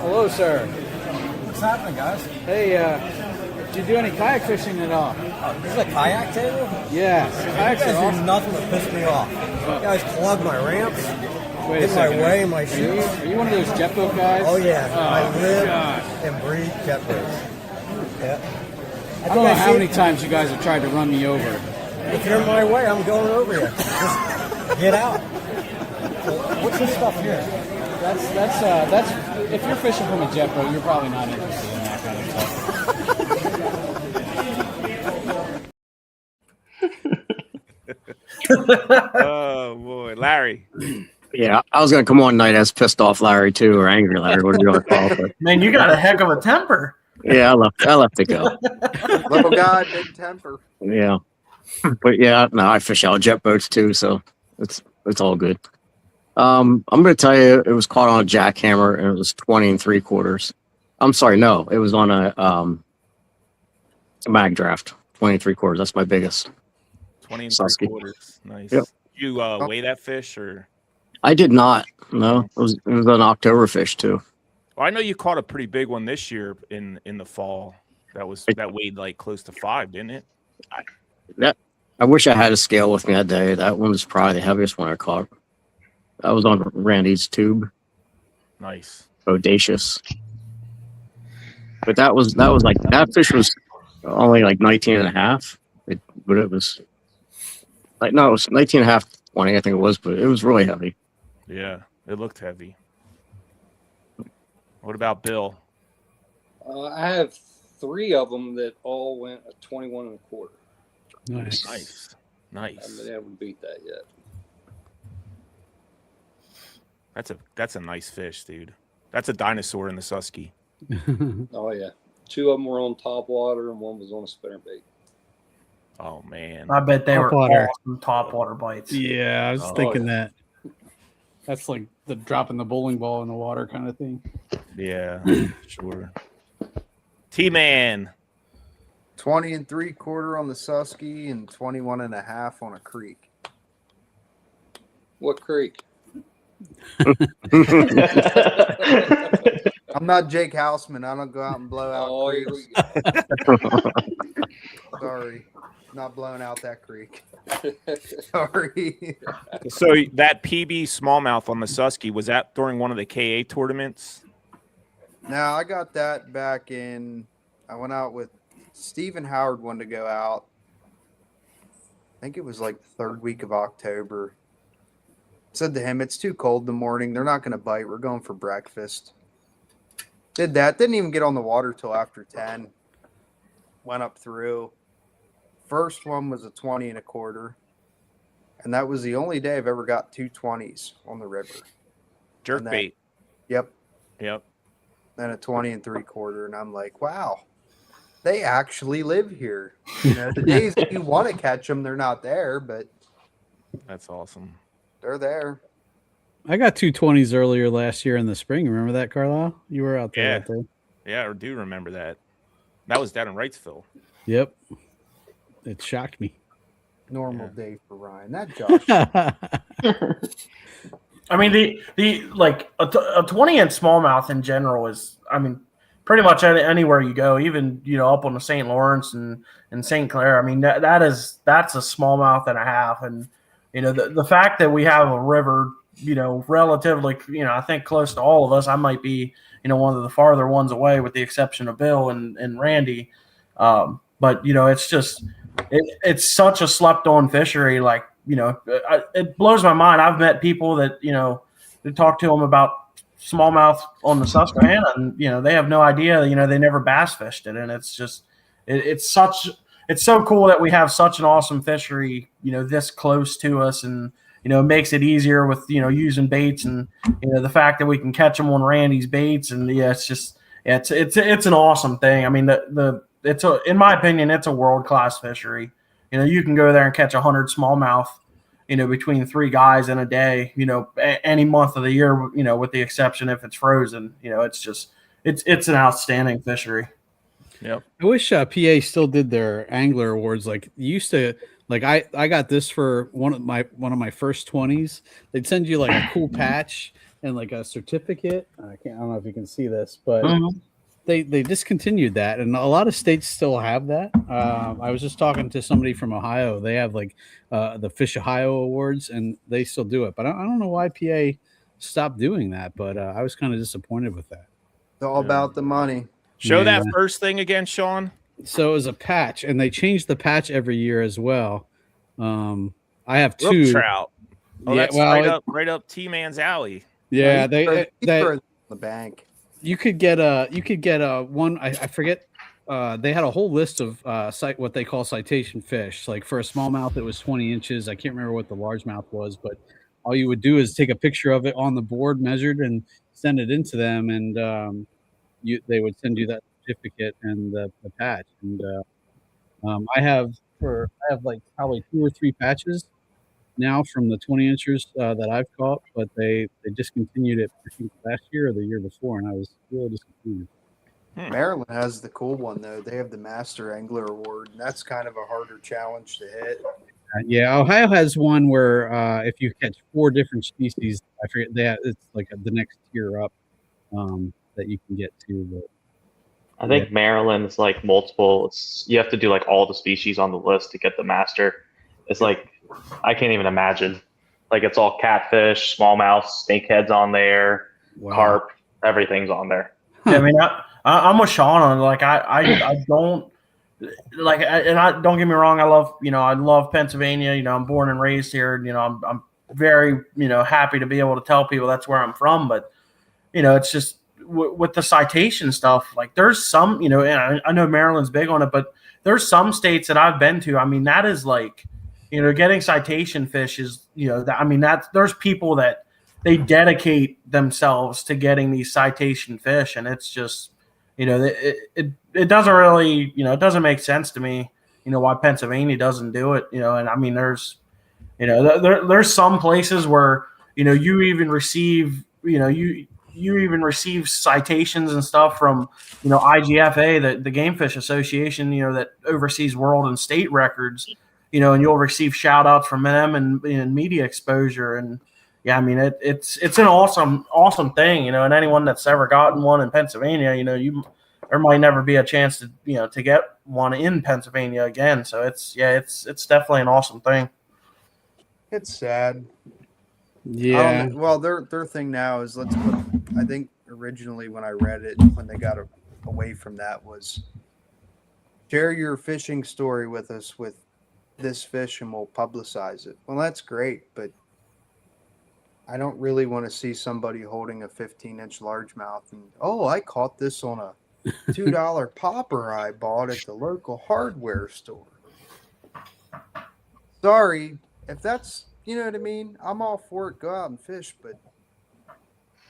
Hello, sir. What's happening, guys? Hey, did you do any kayak fishing at all? This is a kayak table? Yes. Kayaks are awesome. Nothing to piss me off. You guys clog my ramps, Wait get a my second. way, my shoes. Are you one of those jet boat guys? Oh, yeah. I live God. and breathe jet boats. Yeah. I don't know how many times you guys have tried to run me over. If you're in my way, I'm going over you. Just get out. What's this stuff here? That's if you're fishing from a jet boat, you're probably not interested in that kind of stuff. Oh boy, Larry. Yeah, I was gonna come on tonight as pissed off Larry too, or angry Larry, whatever you want to call it. Man, you got a heck of a temper. Yeah, I left it go. Little guy, big temper. Yeah, but yeah, no, I fish out jet boats too, so it's all good. I'm gonna tell you, it was caught on a jackhammer, and it was 20 3/4. I'm sorry, no, it was on a mag draft, 20 3/4. That's my biggest. 20 Susky. 3/4. Nice. Yep. You weigh that fish or? I did not. No, it was an October fish too. Well, I know you caught a pretty big one this year in the fall. That weighed like close to 5, didn't it? I wish I had a scale with me that day. That one was probably the heaviest one I caught. That was on Randy's tube. Nice. Audacious. But that was like, that fish was only like 19 and a half. But it was like, no, it was 19 and a half, 20, I think it was, but it was really heavy. Yeah, it looked heavy. What about Bill? I have 3 of them that all went a 21¼ Nice. Nice. I haven't been able to beat that yet. That's a nice fish, dude. That's a dinosaur in the Susky. Oh yeah, 2 of them were on top water and 1 was on a spinnerbait. Oh man. I bet they Top were water. awesome top water bites. Yeah, I was Oh, thinking yeah. that. That's like the dropping the bowling ball in the water kind of thing. Yeah, sure. T-Man. 20 3/4 on the Susky and 21 and a half on a creek. What creek? I'm not Jake Houseman. I don't go out and blow out Oh, here creeks. we go. Sorry. Not blowing out that creek. Sorry. So that PB smallmouth on the Susky, was that during one of the KA tournaments? Now, I got that back in, I went out with Stephen Howard, wanted to go out. I think it was like the 3rd week of October. Said to him, it's too cold in the morning. They're not going to bite. We're going for breakfast. Did that. Didn't even get on the water till after 10. Went up through. First one was a 20 1/4. And that was the only day I've ever got 2 20s on the river. Jerk And then- bait. Yep. Yep. Then a 20 3/4. And I'm like, wow, they actually live here. You know, the days that you want to catch them, they're not there, but That's awesome. they're there. I got 2 20s earlier last year in the spring. Remember that, Carlisle? You were out there. Yeah. That day. Yeah, I do remember that. That was down in Wrightsville. Yep. It shocked me. Normal day for Ryan. That Josh. I mean, the like a 20-inch smallmouth in general is, I mean, pretty much anywhere you go, even, you know, up on the St. Lawrence and St. Clair. I mean, that's a smallmouth and a half. And, you know, the fact that we have a river, you know, relatively, you know, I think close to all of us, I might be, you know, one of the farther ones away with the exception of Bill and Randy. But, you know, it's just, it's such a slept on fishery. Like, you know, it blows my mind. I've met people that, you know, they talk to them about smallmouth on the Susquehanna, and, you know, they have no idea, you know, they never bass fished it. And it's just, it's so cool that we have such an awesome fishery, you know, this close to us. And, it makes it easier with using baits, and the fact that we can catch them on Randy's baits, and it's an awesome thing. I mean, in my opinion, it's a world class fishery. You can go there and catch 100 smallmouth, between 3 guys in a day, any month of the year, with the exception if it's frozen. It's an outstanding fishery. Yep. I wish PA still did their angler awards like used to. Like I got this for one of my first 20s. They'd send you like a cool patch and like a certificate. I don't know if you can see this, but they discontinued that, and a lot of states still have that. I was just talking to somebody from Ohio. They have like the Fish Ohio Awards, and they still do it. But I don't know why PA stopped doing that. But I was kind of disappointed with that. It's all about the money. Show that first thing again, Sean. So it was a patch, and they changed the patch every year as well. I have 2 Brook trout. Oh, yeah, that's right up T-Man's alley. Yeah, the bank. You could get a one. I forget. They had a whole list of what they call citation fish. Like for a smallmouth, it was 20 inches. I can't remember what the largemouth was, but all you would do is take a picture of it on the board, measured, and send it into them, and they would send you that certificate and the patch. And I have like probably 2 or 3 patches now from the 20 inchers that I've caught, but they discontinued it, I think, last year or the year before, and I was really disappointed. Maryland has the cool one though. They have the Master Angler Award, and that's kind of a harder challenge to hit. Yeah, Ohio has one where if you catch 4 different species, I forget it's like the next tier up that you can get to. But I think Maryland's like multiple. You have to do like all the species on the list to get the master. It's like I can't even imagine. Like it's all catfish, smallmouth, snakeheads on there, carp, everything's on there. Yeah, I mean, I'm with Sean on like I don't like, and I don't get me wrong. I love Pennsylvania. I'm born and raised here. I'm very happy to be able to tell people that's where I'm from. But it's just with the citation stuff. Like there's some and I know Maryland's big on it, but there's some states that I've been to. I mean, that is like getting citation fish is there's people that they dedicate themselves to getting these citation fish, and it's just it doesn't really it doesn't make sense to me why Pennsylvania doesn't do it. And I mean there's there's some places where you even receive you even receive citations and stuff from IGFA, the Game Fish Association, that oversees world and state records, and you'll receive shout outs from them and media exposure. And yeah, I mean it's an awesome thing, and anyone that's ever gotten one in Pennsylvania, there might never be a chance to to get one in Pennsylvania again. So it's definitely an awesome thing. It's sad. Yeah. Well, their thing now is I think originally when I read it, when they got away from that, was share your fishing story with us with this fish and we'll publicize it. Well, that's great, but I don't really want to see somebody holding a 15-inch largemouth and, I caught this on a $2 popper I bought at the local hardware store. Sorry, if that's, what I mean? I'm all for it. Go out and fish, but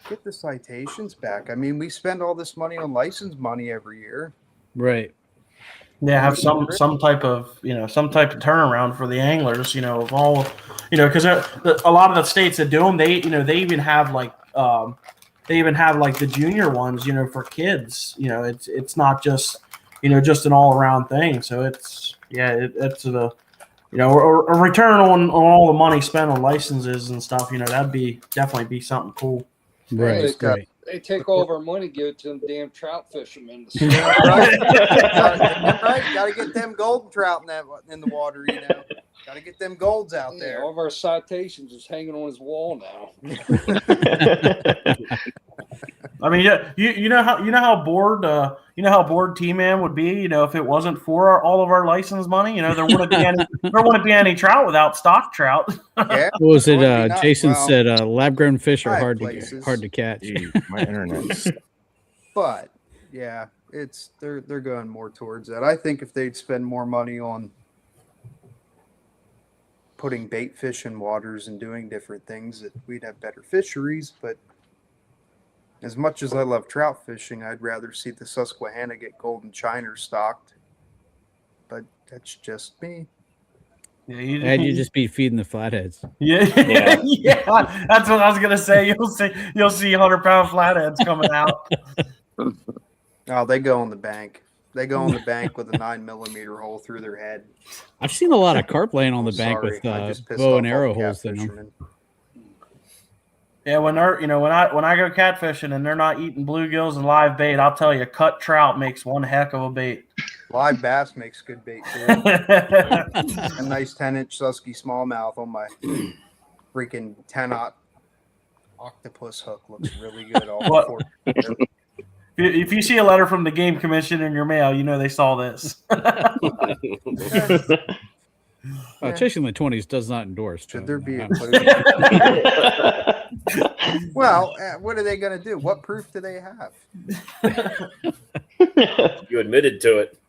get the citations back. I mean, we spend all this money on license money every year. Right. Yeah, have some type of turnaround for the anglers, of all, because a lot of the states that do them, they even have like the junior ones, for kids. It's not just just an all around thing. So it's a return on all the money spent on licenses and stuff. That'd definitely be something cool. Right. They take all of our money, give it to them damn trout fishermen. Right. Got to get them golden trout in the water, Got to get them golds out there. All of our citations is hanging on his wall now. I mean, you know how bored T-Man would be, if it wasn't for all of our license money. There wouldn't be any trout without stock trout. Yeah. What was it? Jason said lab grown fish are hard to catch. My internet. But yeah, they're going more towards that. I think if they'd spend more money on putting bait fish in waters and doing different things, that we'd have better fisheries. But as much as I love trout fishing, I'd rather see the Susquehanna get golden chiner stocked. But that's just me. Yeah, And you just be feeding the flatheads. Yeah, yeah. That's what I was gonna say. You'll see 100-pound flatheads coming out. Oh, they go on the bank. They go on the bank with a 9mm hole through their head. I've seen a lot of carp laying on the bank Sorry, with I just pissed bow off and all arrow the holes in them. catfishermen. Yeah, when I go catfishing and they're not eating bluegills and live bait, I'll tell you, cut trout makes one heck of a bait. Live bass makes good bait too. A nice 10-inch Susky smallmouth on my freaking 10-aught octopus hook looks really good. If you see a letter from the Game Commission in your mail, you know they saw this. Chasing the 20s does not endorse. Should there be a Well, what are they going to do? What proof do they have? You admitted to it.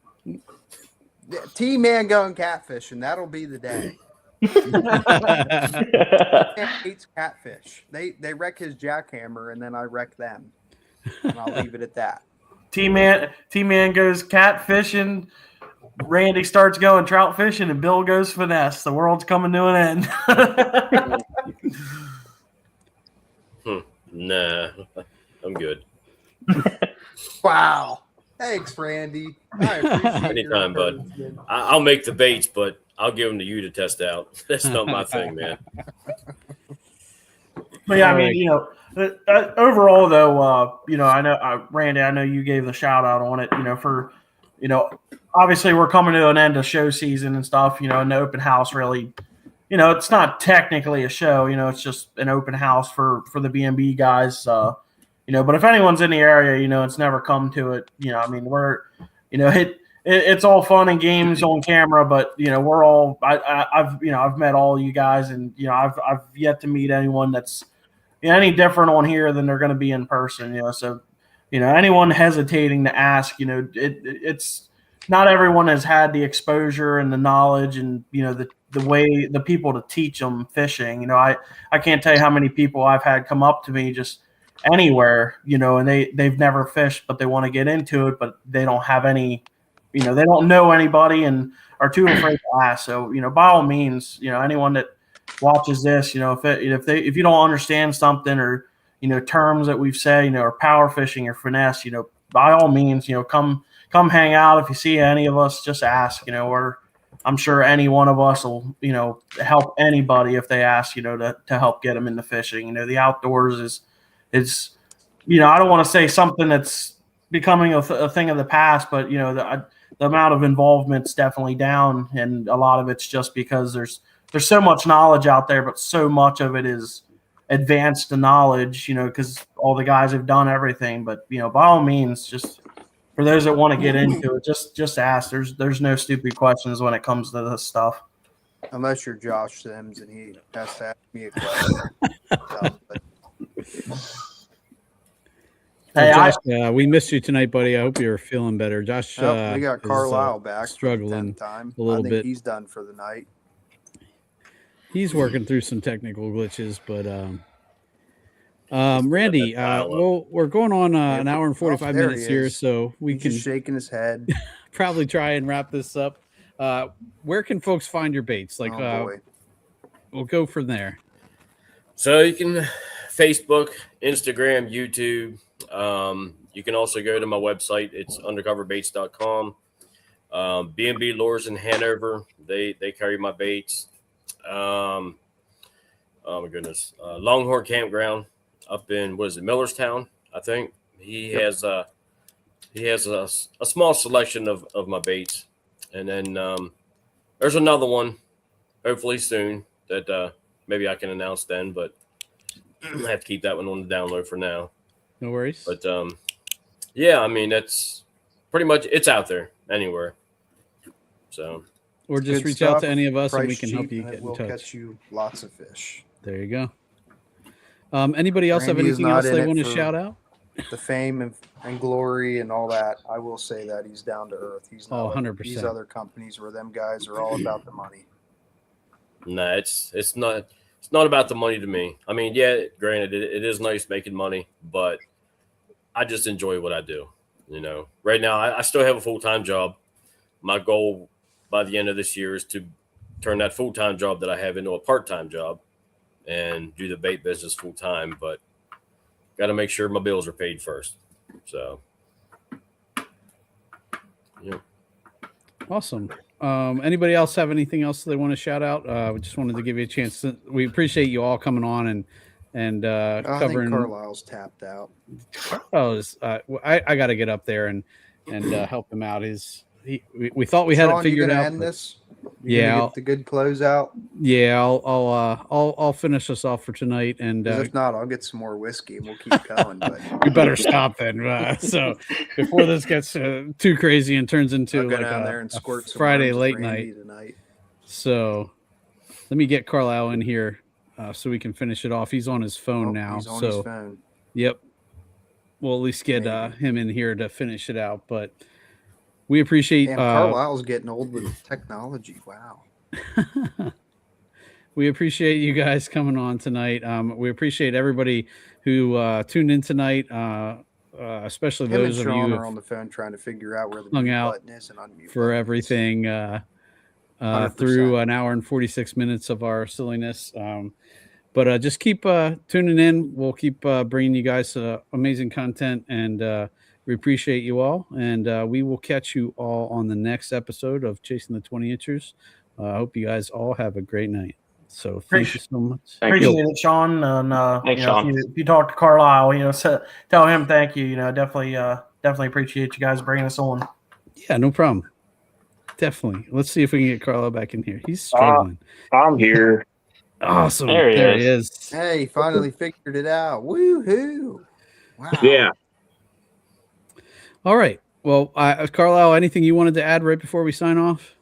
T-Man going catfishing. That'll be the day. Hates catfish. They wreck his jackhammer, and then I wreck them. And I'll leave it at that. T-Man goes catfishing. Randy starts going trout fishing, and Bill goes finesse. The world's coming to an end. Nah, I'm good. Wow. Thanks, Randy. I appreciate Anytime, bud. I'll make the baits, but I'll give them to you to test out. That's not my thing, man. But yeah, I mean, overall though, I know Randy, I know you gave the shout out on it. Obviously we're coming to an end of show season and stuff. And the open house really, it's not technically a show. It's just an open house for the B&B guys. But if anyone's in the area, it's never come to it. I mean, we're, it's all fun and games on camera, but we're all. I've met all you guys, and I've yet to meet anyone that's any different on here than they're going to be in person. So anyone hesitating to ask, it's not everyone has had the exposure and the knowledge and the way the people to teach them fishing. I can't tell you how many people I've had come up to me just anywhere, and they've never fished, but they want to get into it, but they don't have any. They don't know anybody and are too afraid to ask. So, by all means, anyone that watches this, if you don't understand something or, terms that we've said, or power fishing or finesse, by all means, come hang out. If you see any of us, just ask, or I'm sure any one of us will, help anybody if they ask, to help get them into fishing. The outdoors is, I don't want to say something that's becoming a thing of the past, but, the amount of involvement's definitely down, and a lot of it's just because there's so much knowledge out there, but so much of it is advanced knowledge, because all the guys have done everything. But by all means, just for those that want to get into it, just ask. There's no stupid questions when it comes to this stuff. Unless you're Josh Sims and he has to ask me a question. Hey, Josh, we missed you tonight, buddy. I hope you're feeling better. Josh, we got Carlisle back. Struggling time. a little bit. He's done for the night. He's working through some technical glitches, but Randy, we're going on an hour and 45 minutes here, so He's just shaking his head. Probably try and wrap this up. Where can folks find your baits? We'll go from there. So you can Facebook, Instagram, YouTube. You can also go to my website. It's undercoverbaits.com. B&B Lures in Hanover. They carry my baits. Oh my goodness. Longhorn Campground up in, Millerstown, I think. He has a small selection of my baits. And then there's another one, hopefully soon, that maybe I can announce then, but I have to keep that one on the download for now. No worries. But yeah, I mean, that's pretty much, it's out there anywhere. So, or just reach out to any of us and we can help you get in touch. We'll catch you lots of fish. There you go. Anybody else have anything else they want to shout out? The fame and glory and all that. I will say that he's down to earth. He's not 100%. These other companies where them guys are all about the money. Nah, it's not about the money to me. I mean, yeah, granted, it is nice making money, but I just enjoy what I do. You know, right now I still have a full-time job. My goal by the end of this year is to turn that full-time job that I have into a part-time job and do the bait business full-time, but got to make sure my bills are paid first. So, yeah. Awesome. Anybody else have anything else they want to shout out? We just wanted to give you a chance. We appreciate you all coming on and covering. I think Carlisle's tapped out. I got to get up there and help him out. We thought we had it figured out. End this? Yeah, get the good close out. Yeah, I'll finish us off for tonight, and if not, I'll get some more whiskey and we'll keep going. But we better stop then. So before this gets too crazy and turns into like down there and squirt some Friday arms late with Randy night. Tonight. So let me get Carlisle in here so we can finish it off. He's on his phone now. He's on so his phone. Yep, we'll at least get him in here to finish it out, but. We appreciate Carlisle's getting old with technology. Wow. We appreciate you guys coming on tonight. We appreciate everybody who tuned in tonight, especially Him those and of Sean you are on the phone trying to figure out where the hung mute out button is and unmute for button everything is. through an hour and 46 minutes of our silliness. But just keep tuning in. We'll keep bringing you guys amazing content, and we appreciate you all, and we will catch you all on the next episode of Chasing the 20 Inchers. I hope you guys all have a great night. So thank you so much. Appreciate it, Sean. And Thanks, Sean. Sean. If you talk to Carlisle, tell him thank you. Definitely appreciate you guys bringing us on. Yeah, no problem. Definitely. Let's see if we can get Carlisle back in here. He's struggling. I'm here. Awesome. There he is. Hey, finally figured it out. Woohoo. Wow. Yeah. All right. Well, Carlisle, anything you wanted to add right before we sign off?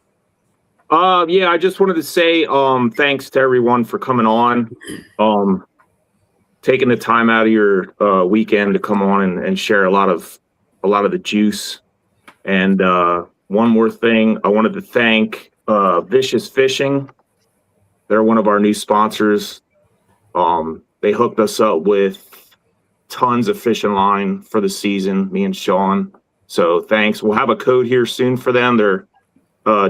Yeah, I just wanted to say thanks to everyone for coming on, taking the time out of your weekend to come on and share a lot of the juice. And one more thing, I wanted to thank Vicious Fishing. They're one of our new sponsors. They hooked us up with tons of fishing line for the season, me and Sean. So thanks. We'll have a code here soon for them. They're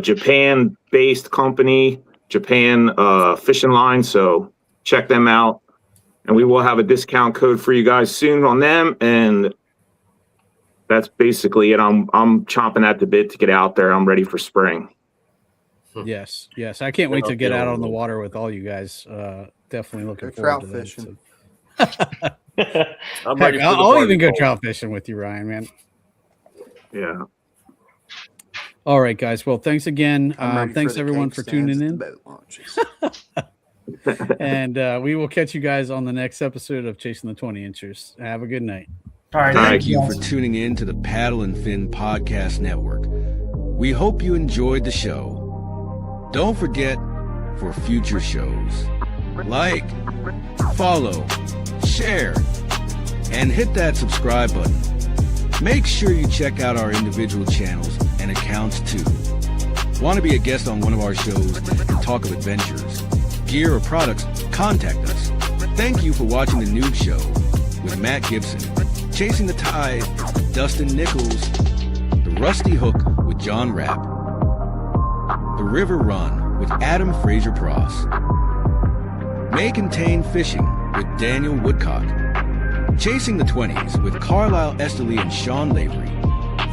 Japan-based company, Japan fishing line. So check them out. And we will have a discount code for you guys soon on them. And that's basically it. I'm chomping at the bit to get out there. I'm ready for spring. Yes. I can't wait to get out on the water with all you guys. Definitely looking forward to that. Fishing. I'll even go trout fishing with you, Ryan, man. Yeah. All right, guys. Well, thanks again. Thanks the everyone cake for stands tuning at in. the boat launches. And we will catch you guys on the next episode of Chasing the 20 Inchers. Have a good night. All right. Thank you for tuning in to the Paddle and Fin Podcast Network. We hope you enjoyed the show. Don't forget, for future shows, like, follow, share, and hit that subscribe button. Make sure you check out our individual channels and accounts too. Want to be a guest on one of our shows and talk of adventures, gear, or products? Contact us. Thank you for watching The Noob Show with Matt Gibson, Chasing the Tide with Dustin Nichols, The Rusty Hook with John Rapp, The River Run with Adam Fraser Pross, May Contain Fishing with Daniel Woodcock, Chasing the 20s with Carlisle Esterly and Sean Lavery,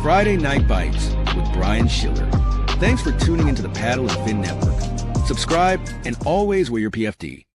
Friday Night Bites with Brian Schiller. Thanks for tuning into the Paddle and Fin Network. Subscribe and always wear your PFD.